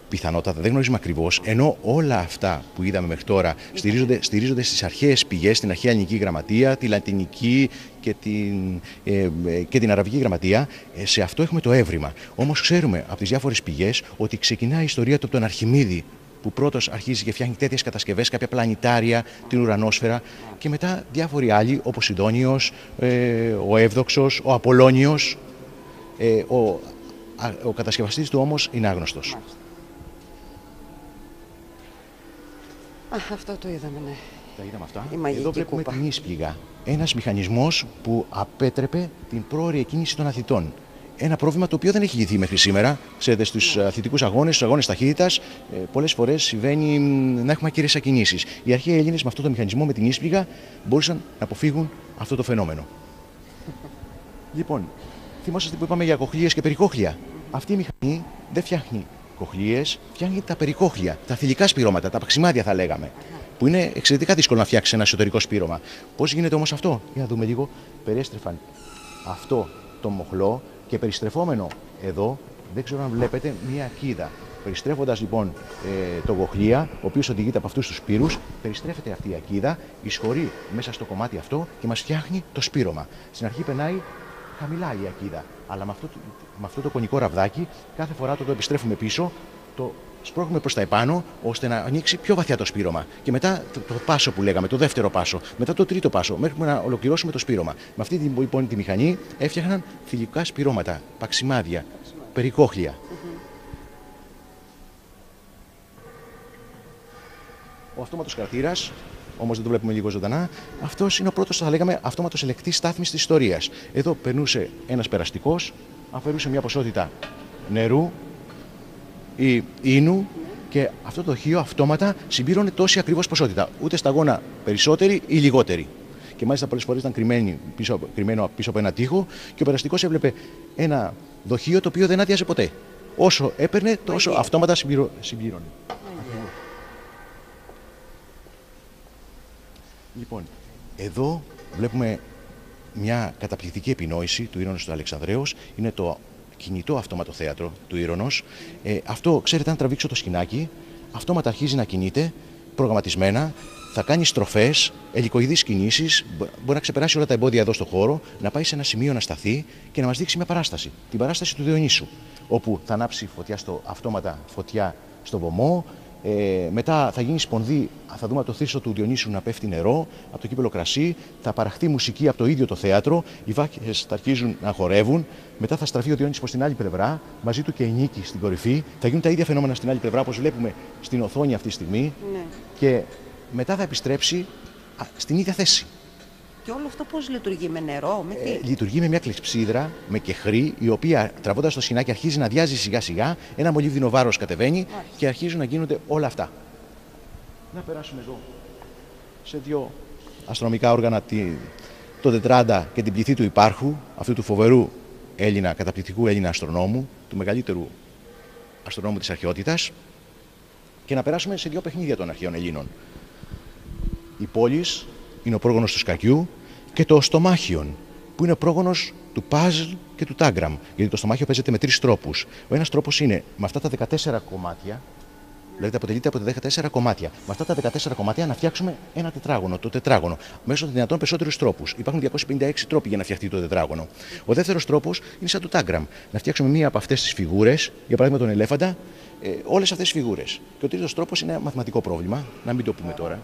Πιθανότατα δεν γνωρίζουμε ακριβώς, ενώ όλα αυτά που είδαμε μέχρι τώρα στηρίζονται στις αρχαίες πηγές, την αρχαία ελληνική γραμματεία, τη λατινική και την αραβική γραμματεία. Σε αυτό έχουμε το έβριμα. Όμως ξέρουμε από τις διάφορες πηγές ότι ξεκινάει η ιστορία του από τον Αρχιμίδη, που πρώτος αρχίζει και φτιάχνει τέτοιες κατασκευές, κάποια πλανητάρια, την ουρανόσφαιρα, και μετά διάφοροι άλλοι όπως Ιδόνιος, ο Εύδοξος, ο Απολώνιος. Ο κατασκευαστής του όμως είναι άγνωστος. Αυτό το είδαμε, ναι. Τα είδαμε αυτά. Εδώ βλέπουμε κούπα. την ίσπληγα. Ένας μηχανισμός που απέτρεπε την πρόωρη εκκίνηση των αθλητών. Ένα πρόβλημα το οποίο δεν έχει λυθεί μέχρι σήμερα. Ξέρετε, στους αθλητικούς αγώνες, στους αγώνες ταχύτητας, πολλές φορές συμβαίνει να έχουμε ακύραίες ακινήσεις. Οι αρχαίοι Έλληνες με αυτό το μηχανισμό, με την ίσπληγα, μπορούσαν να αποφύγουν αυτό το φαινόμενο. Λοιπόν, θυμόσαστε που είπαμε για κοχλίες και περικόχλια. Αυτή η μηχανή δεν φτιάχνει κοχλίες, φτιάχνει τα περικόχλια, τα θηλυκά σπυρώματα, τα παξιμάδια θα λέγαμε. Που είναι εξαιρετικά δύσκολο να φτιάξει ένα εσωτερικό σπύρωμα. Πώς γίνεται όμως αυτό? Για να δούμε λίγο. Περέστρεφαν αυτό το μοχλό και περιστρεφόμενο εδώ, δεν ξέρω αν βλέπετε, μία ακίδα. Περιστρέφοντας λοιπόν το κοχλία, ο οποίος οδηγείται από αυτούς τους σπύρους, περιστρέφεται αυτή η ακίδα, εισχωρεί μέσα στο κομμάτι αυτό και μας φτιάχνει το σπύρωμα. Στην αρχή περνάει χαμηλά η ακίδα, αλλά με αυτό το κονικό ραβδάκι, κάθε φορά το επιστρέφουμε πίσω, το σπρώχνουμε προς τα επάνω, ώστε να ανοίξει πιο βαθιά το σπύρωμα. Και μετά το πάσο που λέγαμε, το δεύτερο πάσο, μετά το τρίτο πάσο, μέχρι να ολοκληρώσουμε το σπύρωμα. Με αυτή λοιπόν τη μηχανή έφτιαχναν θηλυκά σπυρώματα, παξιμάδια, περικόχλια. Ο αυτόματος κρατήρας, όμως δεν το βλέπουμε λίγο ζωντανά, αυτός είναι ο πρώτος, θα λέγαμε, αυτόματος ελεκτής στάθμης της ιστορίας. Εδώ περνούσε ένας περαστικός, αφαιρούσε μια ποσότητα νερού ή ίνου και αυτό το δοχείο αυτόματα συμπήρωνε τόση ακριβώς ποσότητα. Ούτε σταγόνα περισσότερη ή λιγότερη. Και μάλιστα πολλές φορές ήταν κρυμμένο πίσω από ένα τοίχο και ο περαστικός έβλεπε ένα δοχείο το οποίο δεν άδειαζε ποτέ. Όσο έπαιρνε, τόσο αυτόματα συμπλήρωνε. Λοιπόν, εδώ βλέπουμε μια καταπληκτική επινόηση του Ήρωνος του Αλεξανδρέως. Είναι το κινητό αυτόματο θέατρο του Ήρωνος. Αυτό, ξέρετε, αν τραβήξω το σκηνάκι, αυτόματα αρχίζει να κινείται, προγραμματισμένα, θα κάνει στροφές, ελικοειδείς κινήσεις, μπορεί να ξεπεράσει όλα τα εμπόδια εδώ στο χώρο, να πάει σε ένα σημείο να σταθεί και να μας δείξει μια παράσταση. Την παράσταση του Διονύσου, όπου θα ανάψει αυτόματα φωτιά στο βωμό. Μετά θα γίνει σπονδί, θα δούμε από το θύσο του Διονύσου να πέφτει νερό, από το κύπελο κρασί, θα παραχθεί μουσική από το ίδιο το θέατρο, οι βάκες θα αρχίζουν να χορεύουν, μετά θα στραφεί ο Διονύσης προς την άλλη πλευρά, μαζί του και η Νίκη στην κορυφή, θα γίνουν τα ίδια φαινόμενα στην άλλη πλευρά όπως βλέπουμε στην οθόνη αυτή τη στιγμή, και μετά θα επιστρέψει στην ίδια θέση. Και όλο αυτό πώς λειτουργεί, με νερό, με τι? Λειτουργεί με μια κλεψίδρα, με κεχρή, η οποία τραβώντας το σκηνάκι αρχίζει να αδειάζει σιγά σιγά, ένα μολύβδινο βάρος κατεβαίνει και αρχίζουν να γίνονται όλα αυτά. Να περάσουμε εδώ σε δύο αστρονομικά όργανα, το τετράντα και την πληθή του Υπάρχου, αυτού του φοβερού Έλληνα, καταπληκτικού Έλληνα αστρονόμου, του μεγαλύτερου αστρονόμου της αρχαιότητας, και να περάσουμε σε δύο παιχνίδια των αρχαίων Ελλήνων. Η πόλης είναι ο πρόγονος του Σκακιού και το στομάχιον, που είναι ο πρόγονος του παζλ και του τάγκραμ. Γιατί το στομάχιο παίζεται με 3 τρόπους. Ο ένας τρόπος είναι με αυτά τα 14 κομμάτια, δηλαδή αποτελείται από 14 κομμάτια. Με αυτά τα 14 κομμάτια να φτιάξουμε ένα τετράγωνο, το τετράγωνο, μέσω των δυνατών περισσότερους τρόπους. Υπάρχουν 256 τρόποι για να φτιαχτεί το τετράγωνο. Ο δεύτερος τρόπος είναι σαν το τάγκραμ. Να φτιάξουμε μία από αυτές τις φιγούρες, για παράδειγμα τον ελέφαντα, όλες αυτές τις φιγούρες. Και ο τρίτος τρόπος είναι ένα μαθηματικό πρόβλημα, να μην το πούμε τώρα.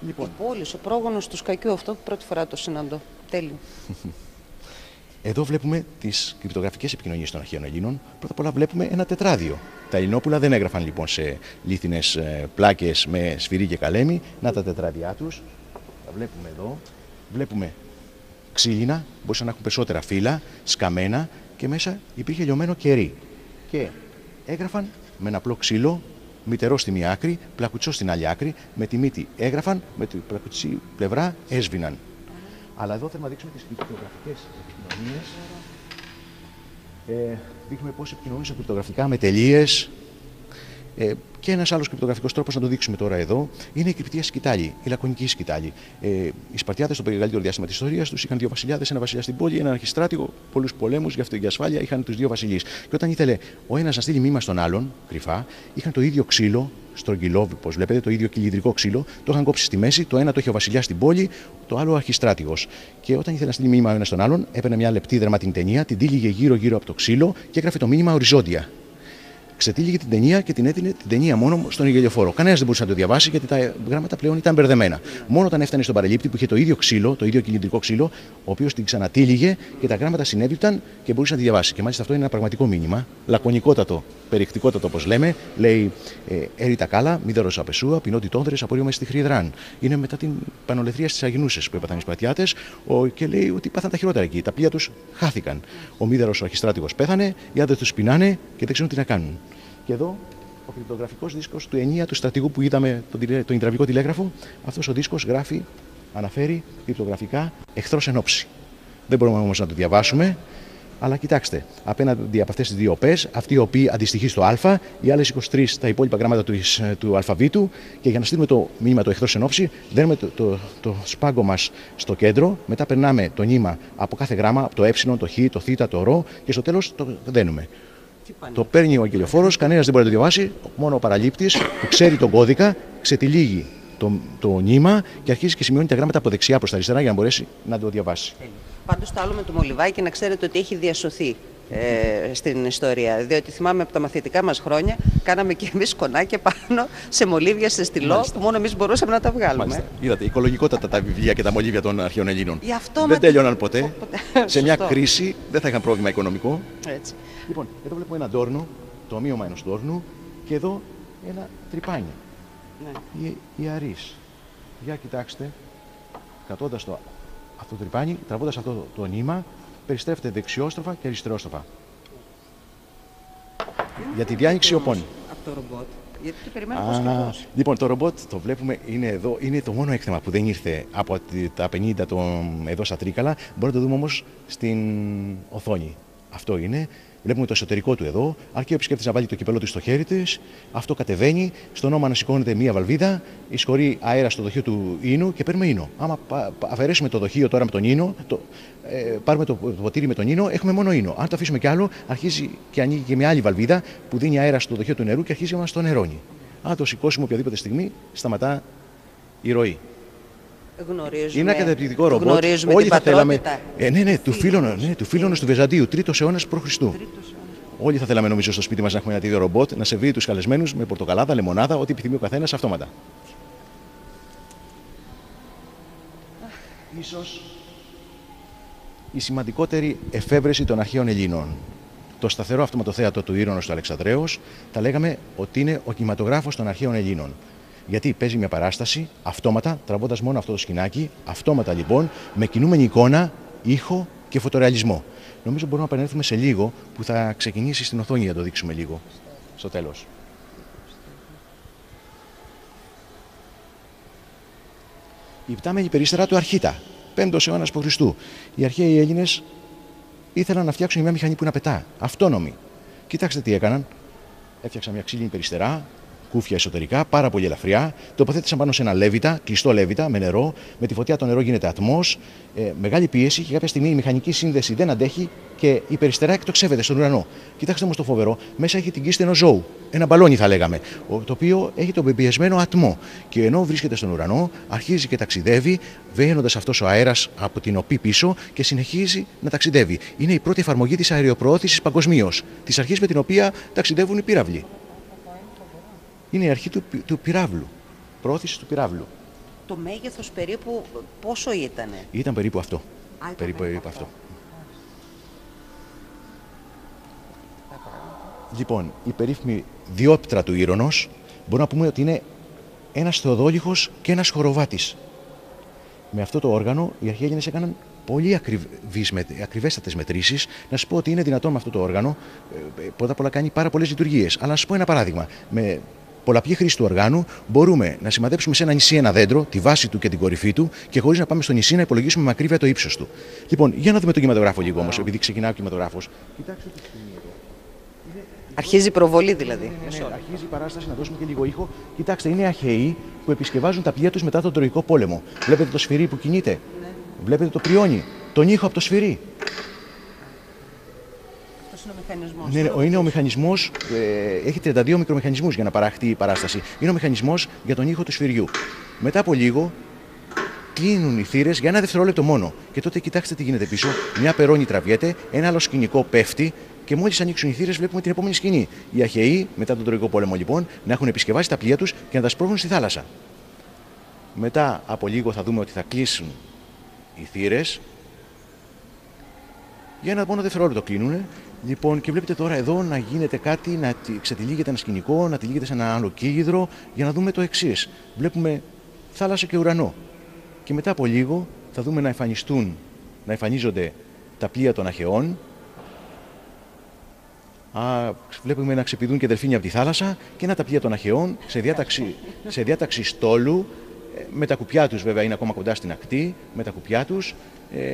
Λοιπόν. Η πόλη, ο πρόγονος του Σκακιού, αυτό πρώτη φορά το συναντώ. Τέλειο. Εδώ βλέπουμε τις κρυπτογραφικές επικοινωνίες των αρχαίων Ελλήνων. Πρώτα απ' όλα βλέπουμε ένα τετράδιο. Τα Ελληνόπουλα δεν έγραφαν λοιπόν σε λίθινες πλάκες με σφυρί και καλέμι. Να τα τετράδια τους. Τα βλέπουμε εδώ. Βλέπουμε ξύλινα, μπορούσαν να έχουν περισσότερα φύλλα, σκαμμένα και μέσα υπήρχε λιωμένο κερί. Και έγραφαν με ένα απλό ξύλο, μυτερό στη μία άκρη, πλακουτσό στην άλλη άκρη, με τη μύτη έγραφαν, με την πλακουτσή πλευρά έσβηναν. Αλλά εδώ θέλουμε να δείξουμε τις κρυπτογραφικές επικοινωνίες. Δείχνουμε πώς επικοινωνούσαν κρυπτογραφικά με τελείες. Και ένας άλλος κρυπτογραφικός τρόπος να το δείξουμε τώρα εδώ είναι η κρυπτία σκητάλη, η λακωνική σκητάλη. Οι Σπαρτιάτες στο μεγαλύτερο διάστημα της ιστορίας τους είχαν δύο βασιλιάδες, ένα βασιλιά στην πόλη, έναν αρχιστράτηγο, πολλούς πολέμους, γι' αυτό για ασφάλεια είχαν τους δύο βασιλείς. Και όταν ήθελε ο ένας να στείλει μήνυμα στον άλλον, κρυφά, είχαν το ίδιο ξύλο, στρογγυλό, όπως βλέπετε, το ίδιο κυλιδρικό ξύλο, το είχαν κόψει στη μέση, το ένα το είχε ο βασιλιάς στην πόλη, το άλλο ο αρχιστράτηγος. Και όταν ήθελε να στείλει μήνυμα ο ένας στον άλλον, έπαιρνε μια λεπτή δερματινή ταινία, την τύλιγε γύρω-γύρω από το ξύλο και έγραφε το μήνυμα οριζόντια. Ξετύλιγε την ταινία και την έδινε την ταινία μόνο στον ηλιοφόρο. Κανένας δεν μπορούσε να το διαβάσει γιατί τα γράμματα πλέον ήταν μπερδεμένα. Μόνο όταν έφτανε στον παραλήπτη που είχε το ίδιο ξύλο, το ίδιο κυλινδρικό ξύλο, ο οποίος την ξανατύλιγε και τα γράμματα συνέβηπταν και μπορούσε να τη διαβάσει. Και μάλιστα αυτό είναι ένα πραγματικό μήνυμα, λακωνικότατο, περιεκτικότατο όπως λέμε. Λέει Έριτα κάλα, μίδωρος απεσούα, πινότι τόνδρες, απορρίωμα στη Χρυδράν. Είναι μετά την πανολεθρία στις Αγινούσες που έπαθαν οι Σπαρτιάτες και λέει ότι πάθαν τα χειρότερα εκεί. Τα πλοία τους χάθηκαν. Ο μίδωρος ο αρχιστράτηγος πέθανε, οι άντρες τους πεινάνε και δεν ξέρουν τι να κάνουν. Και εδώ ο κρυπτογραφικός δίσκος του Ενία του στρατηγού που είδαμε τον υδραυλικό τηλέγραφο, αυτός ο δίσκος γράφει, αναφέρει κρυπτογραφικά εχθρός εν όψη. Δεν μπορούμε όμως να το διαβάσουμε, αλλά κοιτάξτε, απέναντι από αυτές τις δύο οπές, αυτή η οποία αντιστοιχεί στο Α, οι άλλες 23 τα υπόλοιπα γράμματα του αλφαβήτου, και για να στείλουμε το μήνυμα το εχθρός εν όψη, δένουμε το σπάγκο μας στο κέντρο, μετά περνάμε το νήμα από κάθε γράμμα, από το ε, το χ, το θ, το ρο, και στο τέλος το δένουμε. Το παίρνει ο αγγελιοφόρος, κανένας δεν μπορεί να το διαβάσει, μόνο ο παραλήπτης που ξέρει τον κώδικα, ξετυλίγει το νήμα και αρχίζει και σημειώνει τα γράμματα από δεξιά προς τα αριστερά για να μπορέσει να το διαβάσει. Πάντως το άλλο με το Μολυβάκι να ξέρετε ότι έχει διασωθεί στην ιστορία. Διότι θυμάμαι από τα μαθητικά μας χρόνια κάναμε και εμείς κονάκια πάνω σε μολύβια σε στυλό που μόνο εμείς μπορούσαμε να τα βγάλουμε. Μάλιστα. Είδατε, οικολογικότατα τα βιβλία και τα μολύβια των αρχαίων Ελλήνων. Δεν τέλειωναν ποτέ. Σε μια κρίση δεν θα είχαν πρόβλημα οικονομικό. Έτσι. Λοιπόν, εδώ βλέπουμε ένα ντόρνο, το ομοίωμα ενός ντόρνου, και εδώ ένα τρυπάνι. Ναι. Η Αρής. Για κοιτάξτε, κρατώντας αυτό το τρυπάνι, τραβώντας αυτό το νήμα, περιστρέφεται δεξιόστροφα και αριστερόστροφα. Για τη διάνοιξη οπών. Από το ρομπότ. Γιατί το περιμένω πώς και πώς. Λοιπόν, το ρομπότ το βλέπουμε, είναι εδώ. Είναι το μόνο έκθεμα που δεν ήρθε από τα 50 εδώ στα Τρίκαλα. Μπορούμε να το δούμε όμως στην οθόνη. Αυτό είναι. Βλέπουμε το εσωτερικό του εδώ. Αρκεί ο επισκέπτης να βάλει το κυπέλο του στο χέρι της. Αυτό κατεβαίνει. Στον ώμα ανασηκώνεται μία βαλβίδα. Εισχωρεί αέρα στο δοχείο του ίνου και παίρνουμε ίνο. Άμα αφαιρέσουμε το δοχείο τώρα με τον ίνο, πάρουμε το ποτήρι με τον ίνο, έχουμε μόνο ίνο. Αν το αφήσουμε κι άλλο, αρχίζει και ανοίγει και μια άλλη βαλβίδα που δίνει αέρα στο δοχείο του νερού και αρχίζει να μας το νερώνει. Αν το σηκώσουμε οποιαδήποτε στιγμή, σταματά η ροή. Γνωρίζουμε, είναι ένα καταπληκτικό ρομπότ. Γνωρίζουμε όλοι την θα θέλαμε. του Φίλωνος του Βεζαντίου, 3ο αιώνας π.Χ. Όλοι θα θέλαμε, νομίζω, στο σπίτι μας να έχουμε ένα τέτοιο ρομπότ, να σερβίρει τους καλεσμένους με πορτοκαλάδα, λεμονάδα, ό,τι επιθυμεί ο καθένας αυτόματα. Ίσως η σημαντικότερη εφεύρεση των αρχαίων Ελλήνων. Το σταθερό αυτοματοθέατο του Ήρωνος του Αλεξανδρέως, θα λέγαμε ότι είναι ο κινηματογράφος των αρχαίων Ελλήνων. Γιατί παίζει μια παράσταση αυτόματα, τραβώντας μόνο αυτό το σκηνάκι, αυτόματα λοιπόν, με κινούμενη εικόνα, ήχο και φωτορεαλισμό. Νομίζω μπορούμε να επανέλθουμε σε λίγο, που θα ξεκινήσει στην οθόνη για να το δείξουμε λίγο, στο τέλος. Η πτάμενη περίστερα του Αρχίτα, 5ο αιώνας π.Χ. Οι αρχαίοι Έλληνες ήθελαν να φτιάξουν μια μηχανή που να πετά, αυτόνομη. Κοιτάξτε τι έκαναν. Έφτιαξαν μια ξύλινη περιστερά, κούφια εσωτερικά, πάρα πολύ ελαφριά. Τοποθέτησαν πάνω σε ένα λέβητα, κλειστό λέβητα, με νερό. Με τη φωτιά το νερό γίνεται ατμός. Μεγάλη πίεση και κάποια στιγμή η μηχανική σύνδεση δεν αντέχει και η περιστερά εκτοξεύεται στον ουρανό. Κοιτάξτε όμως το φοβερό, μέσα έχει την κίστη ενός ζώου. Ένα μπαλόνι θα λέγαμε, το οποίο έχει τον πεμπιεσμένο ατμό. Και ενώ βρίσκεται στον ουρανό, αρχίζει και ταξιδεύει, βαίνοντας αυτός ο αέρας από την οπή πίσω και συνεχίζει να ταξιδεύει. Είναι η πρώτη εφαρμογή της αεροπροώθησης παγκοσμίως, της αρχής με την οποία ταξιδεύουν οι πύραυλοι. Είναι η αρχή του πυράβλου, προώθηση του πυράβλου. Το μέγεθος περίπου πόσο ήτανε? Ήταν περίπου αυτό. Περίπου αυτό. Λοιπόν, η περίφημη διόπτρα του Ήρωνος, μπορούμε να πούμε ότι είναι ένας θεοδόλιχος και ένας χοροβάτης. Με αυτό το όργανο οι αρχαίοι Έλληνες έκαναν πολύ ακριβέστατες μετρήσεις. Να σας πω ότι είναι δυνατόν με αυτό το όργανο, πρώτα απ' όλα κάνει πάρα πολλές λειτουργίες. Αλλά να σας πω ένα παράδειγμα. Με πολλαπλή χρήση του οργάνου μπορούμε να σημαδέψουμε σε ένα νησί ένα δέντρο, τη βάση του και την κορυφή του, και χωρίς να πάμε στο νησί να υπολογίσουμε με ακρίβεια το ύψος του. Λοιπόν, για να δούμε τον κινηματογράφο λίγο όμως, επειδή ξεκινάει ο κινηματογράφος. Κοιτάξτε τη σκηνή εδώ. Αρχίζει η προβολή δηλαδή. Ναι, αρχίζει η παράσταση, να δώσουμε και λίγο ήχο. Κοιτάξτε, είναι αχαιοί που επισκευάζουν τα πλοία τους μετά τον Τροϊκό πόλεμο. Βλέπετε το σφυρί που κινείται. Ναι. Βλέπετε το πριόνι, τον ήχο από το σφυρί. Αυτός είναι ο μηχανισμός. Ναι, είναι ο μηχανισμός, έχει 32 μικρομηχανισμούς για να παραχθεί η παράσταση. Είναι ο μηχανισμός για τον ήχο του σφυριού. Μετά από λίγο κλείνουν οι θύρες για ένα δευτερόλεπτο μόνο. Και τότε κοιτάξτε τι γίνεται πίσω. Μια περώνη τραβιέται, ένα άλλο σκηνικό πέφτει. Και μόλις ανοίξουν οι θύρες, βλέπουμε την επόμενη σκηνή. Οι αχαιοί, μετά τον Τροϊκό πόλεμο, λοιπόν, να έχουν επισκευάσει τα πλοία τους και να τα σπρώχνουν στη θάλασσα. Μετά από λίγο θα δούμε ότι θα κλείσουν οι θύρες. Για ένα μόνο δευτερόλεπτο κλείνουν. Λοιπόν, και βλέπετε τώρα εδώ να γίνεται κάτι, να ξετυλίγεται ένα σκηνικό, να τυλίγεται σε ένα άλλο κύγιδρο, για να δούμε το εξής. Βλέπουμε θάλασσα και ουρανό. Και μετά από λίγο θα δούμε να εμφανίζονται τα πλοία των αχαιών. Βλέπουμε να ξεπηδούν και δελφίνια από τη θάλασσα και τα πλοία των αχαιών σε διάταξη στόλου, με τα κουπιά τους, βέβαια είναι ακόμα κοντά στην ακτή, με τα κουπιά τους,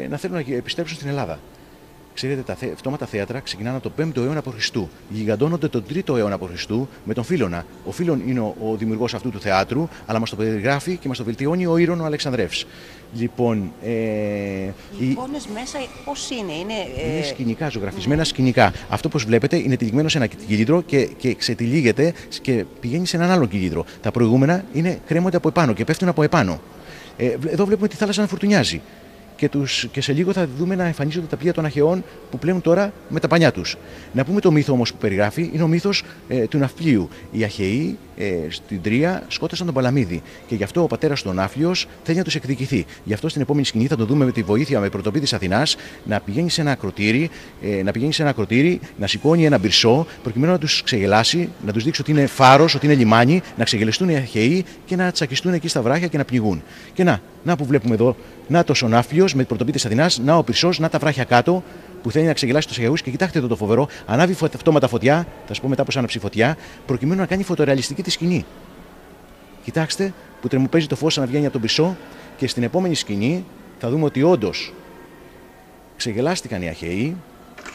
να θέλουν να επιστρέψουν στην Ελλάδα. Ξέρετε, τα αυτόματα θέατρα ξεκινάνε από τον 5ο αιώνα π.Χ. Γιγαντώνονται τον 3ο αιώνα π.Χ. με τον Φίλωνα. Ο Φίλων είναι ο δημιουργός αυτού του θεάτρου, αλλά μας το περιγράφει και μας το βελτιώνει ο Ήρων ο Αλεξανδρεύς. Λοιπόν, οι εικόνες μέσα πώς είναι? Είναι σκηνικά, ζωγραφισμένα σκηνικά. Αυτό που βλέπετε είναι τυλιγμένο σε ένα κύλιδρο και ξετυλίγεται και πηγαίνει σε έναν άλλο κύλιδρο. Τα προηγούμενα κρέμονται από επάνω και πέφτουν από επάνω. Εδώ βλέπουμε τη θάλασσα να φουρτουνιάζει. Και σε λίγο θα δούμε να εμφανίζονται τα πλοία των αχαιών που πλέουν τώρα με τα πανιά τους. Να πούμε το μύθο όμως που περιγράφει, είναι ο μύθος του ναυπλίου. Οι αχαιοί στην Τρία σκότωσαν τον Παλαμίδη και γι' αυτό ο πατέρας του Ναύλιος θέλει να τους εκδικηθεί. Γι' αυτό στην επόμενη σκηνή θα το δούμε με τη βοήθεια με πρωτοπή της Αθηνάς να πηγαίνει σε ένα ακροτήρι, να σηκώνει ένα μπυρσό προκειμένου να τους ξεγελάσει, να τους δείξει ότι είναι φάρος, ότι είναι λιμάνι, να ξεγελαστούν οι αχαιοί και να τσακιστούν εκεί στα βράχια και να πνιγούν. Και να που βλέπουμε εδώ, να το ο Ναύλιος με την πρωτοπή της Αθηνάς, να ο Πυρσός, να τα βράχια κάτω που θέλει να ξεγελάσει τους αχαιούς. Και κοιτάξτε εδώ το φοβερό, ανάβει αυτόματα φωτιά, θα σας πω μετά πώς άναψε η φωτιά, προκειμένου να κάνει φωτορεαλιστική τη σκηνή. Κοιτάξτε που τρεμοπαίζει το φως να βγαίνει από τον Πυρσό και στην επόμενη σκηνή θα δούμε ότι όντως ξεγελάστηκαν οι αχαιοί,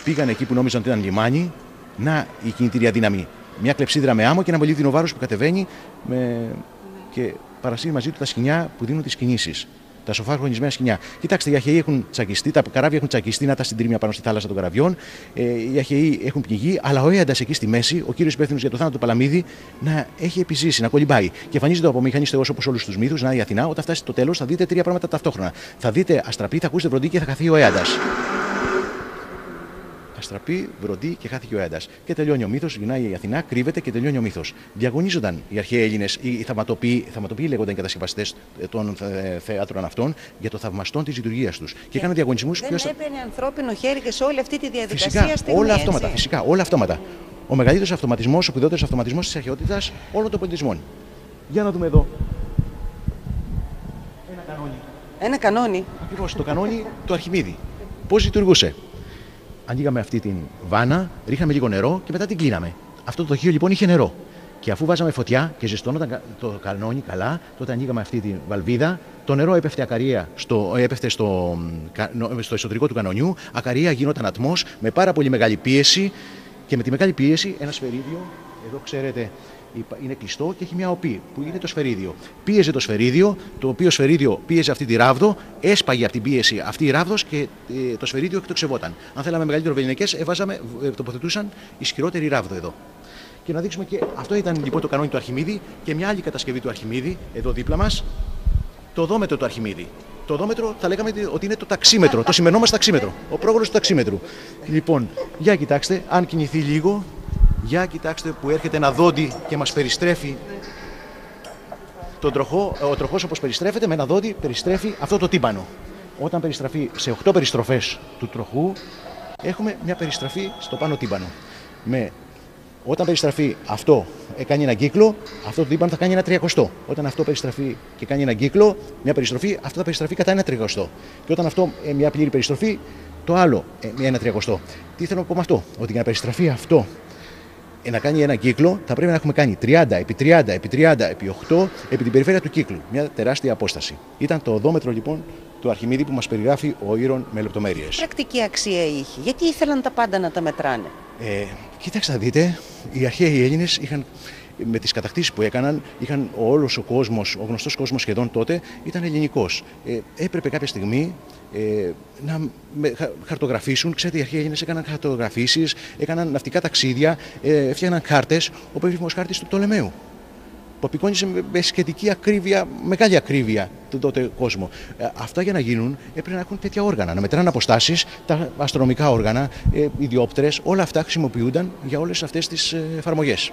πήγαν εκεί που νόμιζαν ότι ήταν λιμάνι, να η κινητήρια δύναμη. Μια κλεψίδρα με άμμο και ένα μολύβδινο βάρος που κατεβαίνει και παρασύρει μαζί του τα σκοινιά που δίνουν τις κινήσεις. Τα σοφά χρονισμένα σκοινιά. Κοιτάξτε, οι αχαιοί έχουν τσακιστεί, τα καράβια έχουν τσακιστεί, να τα συντρίμια πάνω στη θάλασσα των καραβιών. Οι αχαιοί έχουν πνιγεί, αλλά ο Έαντας εκεί στη μέση, ο κύριος υπεύθυνος για το θάνατο του Παλαμίδη, να έχει επιζήσει, να κολυμπάει. Και εμφανίζεται ο απομηχανής θεός όπως όλους τους μύθους, να η Αθηνά. Όταν φτάσει στο τέλος, θα δείτε τρία πράγματα ταυτόχρονα. Θα δείτε αστραπή, θα ακούσετε βροντί και θα χαθεί ο Έαντας. Αστραπή, βροντί και χάθηκε ο Έαντας. Και τελειώνει ο μύθος, γυρνάει η Αθηνά, κρύβεται και τελειώνει ο μύθος. Διαγωνίζονταν οι αρχαίοι Έλληνες, οι θαυματοποιοί λέγονταν οι κατασκευαστές των θεάτρων αυτών, για το θαυμαστόν της λειτουργίας τους. Και έκαναν διαγωνισμούς. Δεν έμπαινε ανθρώπινο χέρι και σε όλη αυτή τη διαδικασία. Φυσικά, όλα αυτόματα. Φυσικά, όλα αυτόματα. Ο μεγαλύτερος αυτοματισμός, ο σπουδαιότερος αυτοματισμός της αρχαιότητας όλων των πολιτισμών. Για να δούμε εδώ. Ένα κανόνι. Ακριβώς, το κανόνι του Αρχιμίδη. Πώς λειτουργούσε? Ανοίγαμε αυτή την βάνα, ρίχναμε λίγο νερό και μετά την κλείναμε. Αυτό το δοχείο λοιπόν είχε νερό. Και αφού βάζαμε φωτιά και ζεστώνονταν το κανόνι καλά, τότε ανοίγαμε αυτή τη βαλβίδα. Το νερό έπεφτε ακαρία έπεφτε στο εσωτερικό του κανονιού. Ακαρία γινόταν ατμός με πάρα πολύ μεγάλη πίεση. Και με τη μεγάλη πίεση ένα σφαιρίδιο, εδώ ξέρετε είναι κλειστό και έχει μια οπή που είναι το σφαιρίδιο. Πίεζε το σφαιρίδιο, το οποίο σφαιρίδιο πίεζε αυτή τη ράβδο, έσπαγε από την πίεση αυτή η ράβδος και το σφαιρίδιο εκτοξευόταν. Αν θέλαμε μεγαλύτερο βεληνικές, τοποθετούσαν ισχυρότερη ράβδο εδώ. Και να δείξουμε και αυτό ήταν λοιπόν το κανόνι του Αρχιμίδη και μια άλλη κατασκευή του Αρχιμίδη, εδώ δίπλα μας, το δόμετρο του Αρχιμίδη. Το δόμετρο θα λέγαμε ότι είναι το ταξίμετρο, το σημερινό μας ταξίμετρο, ο πρόγονος του ταξίμετρου. Λοιπόν, για κοιτάξτε, αν κινηθεί λίγο. Για κοιτάξτε που έρχεται ένα δόντι και μας περιστρέφει τον τροχό. Ο τροχός όπως περιστρέφεται με ένα δόντι περιστρέφει αυτό το τύμπανο. Όταν περιστραφεί σε 8 περιστροφές του τροχού έχουμε μια περιστραφή στο πάνω τύμπανο. Με Όταν περιστραφεί αυτό, κάνει έναν κύκλο, αυτό το είπαμε θα κάνει ένα 30. Όταν αυτό περιστραφεί και κάνει έναν κύκλο, μια περιστροφή, αυτό θα περιστραφεί κατά ένα 30. Και όταν αυτό, μια πλήρη περιστροφή, το άλλο, ένα 30. Τι θέλω να πω με αυτό, ότι για να περιστραφεί αυτό, να κάνει έναν κύκλο, θα πρέπει να έχουμε κάνει 30 επί 30 επί 30 επί 8 επί την περιφέρεια του κύκλου. Μια τεράστια απόσταση. Ήταν το οδόμετρο λοιπόν του Αρχιμίδη που μας περιγράφει ο Ήρων με λεπτομέρειες. Τι πρακτική αξία είχε, γιατί ήθελαν τα πάντα να τα μετράνε? Κοίταξτε να δείτε, οι αρχαίοι Έλληνες είχαν, με τις κατακτήσεις που έκαναν, όλος ο κόσμος, ο γνωστός κόσμος σχεδόν τότε, ήταν ελληνικός. Έπρεπε κάποια στιγμή να χαρτογραφήσουν. Ξέρετε, οι αρχαίοι Έλληνες έκαναν χαρτογραφήσεις, έκαναν ναυτικά ταξίδια, έφτιαχναν χάρτες, ο περίφημος χάρτης του Πτολεμαίου, που απεικόνιζε με σχετική ακρίβεια, μεγάλη ακρίβεια τον τότε κόσμο. Αυτά για να γίνουν έπρεπε να έχουν τέτοια όργανα, να μετράνε αποστάσεις, τα αστρονομικά όργανα, οι διόπτρες, όλα αυτά χρησιμοποιούνταν για όλες αυτές τις εφαρμογές.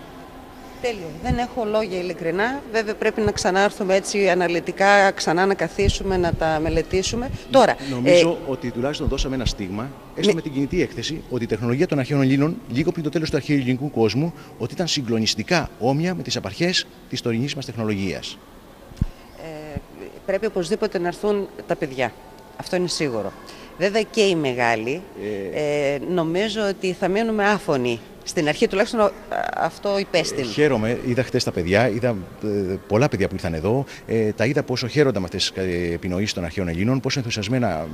Τέλειο. Δεν έχω λόγια ειλικρινά. Βέβαια πρέπει να ξανάρθουμε έτσι αναλυτικά, ξανά να καθίσουμε, να τα μελετήσουμε. Τώρα, νομίζω ότι τουλάχιστον δώσαμε ένα στίγμα, έστω με την κινητή έκθεση, ότι η τεχνολογία των αρχαίων Ελλήνων, λίγο πριν το τέλος του αρχαίου ελληνικού κόσμου, ότι ήταν συγκλονιστικά όμοια με τις απαρχές της τωρινής μας τεχνολογίας. Πρέπει οπωσδήποτε να έρθουν τα παιδιά. Αυτό είναι σίγουρο. Βέβαια και οι μεγάλοι, νομίζω ότι θα μείνουμε άφωνοι. Στην αρχή τουλάχιστον αυτό υπέστην. Χαίρομαι, είδα χτες τα παιδιά, είδα πολλά παιδιά που ήρθαν εδώ, τα είδα πόσο χαίρονταν με αυτές τις επινοήσεις των αρχαίων Ελλήνων, πόσο ενθουσιασμένα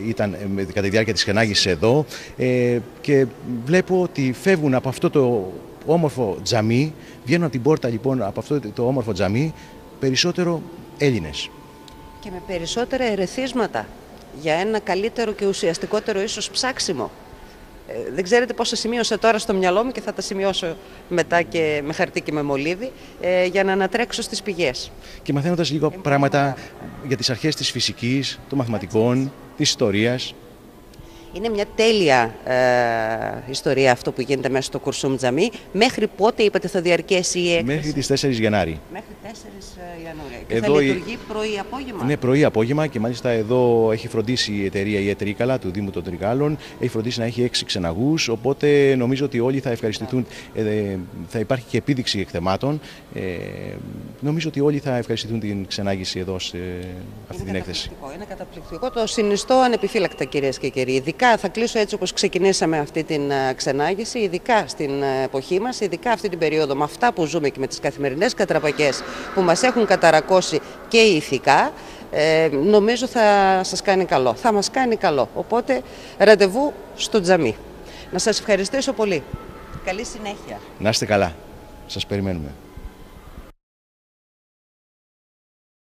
ήταν κατά τη διάρκεια της χενάγησης εδώ και βλέπω ότι φεύγουν από αυτό το όμορφο τζαμί, βγαίνουν από την πόρτα λοιπόν από αυτό το όμορφο τζαμί περισσότερο Έλληνες. Και με περισσότερα ερεθίσματα για ένα καλύτερο και ουσιαστικότερο ίσως ψάξιμο. Δεν ξέρετε πόσα σημείωσα τώρα στο μυαλό μου και θα τα σημειώσω μετά και με χαρτί και με μολύβι για να ανατρέξω στις πηγές. Και μαθαίνοντας λίγο πράγματα για τις αρχές της φυσικής, των μαθηματικών, της ιστορίας. Είναι μια τέλεια ιστορία αυτό που γίνεται μέσα στο Κουρσούμ Τζαμί. Μέχρι πότε είπατε θα διαρκέσει η έκθεση? Μέχρι τις 4 Γενάρη. Μέχρι 4 Ιανουαρίου. Και θα λειτουργεί πρωί-απόγευμα? Ναι, πρωί-απόγευμα και μάλιστα εδώ έχει φροντίσει η εταιρεία η Τρίκαλα του Δήμου των Τρικάλων. Έχει φροντίσει να έχει 6 ξεναγούς, οπότε νομίζω ότι όλοι θα ευχαριστηθούν. Θα υπάρχει και επίδειξη εκθεμάτων. Νομίζω ότι όλοι θα ευχαριστηθούν την ξενάγηση εδώ σε αυτή την έκθεση. Είναι καταπληκτικό. Το συνιστώ ανεπιφύλακτα, κυρίες και κύριοι. Ειδικά θα κλείσω έτσι όπως ξεκινήσαμε αυτή την ξενάγηση, ειδικά στην εποχή μας, ειδικά αυτή την περίοδο με αυτά που ζούμε και με τις καθημερινές κατραπακές που μας έχουν καταρακώσει και ηθικά, νομίζω θα σας κάνει καλό. Θα μας κάνει καλό. Οπότε ραντεβού στο τζαμί. Να σας ευχαριστήσω πολύ. Καλή συνέχεια. Να είστε καλά. Σας περιμένουμε.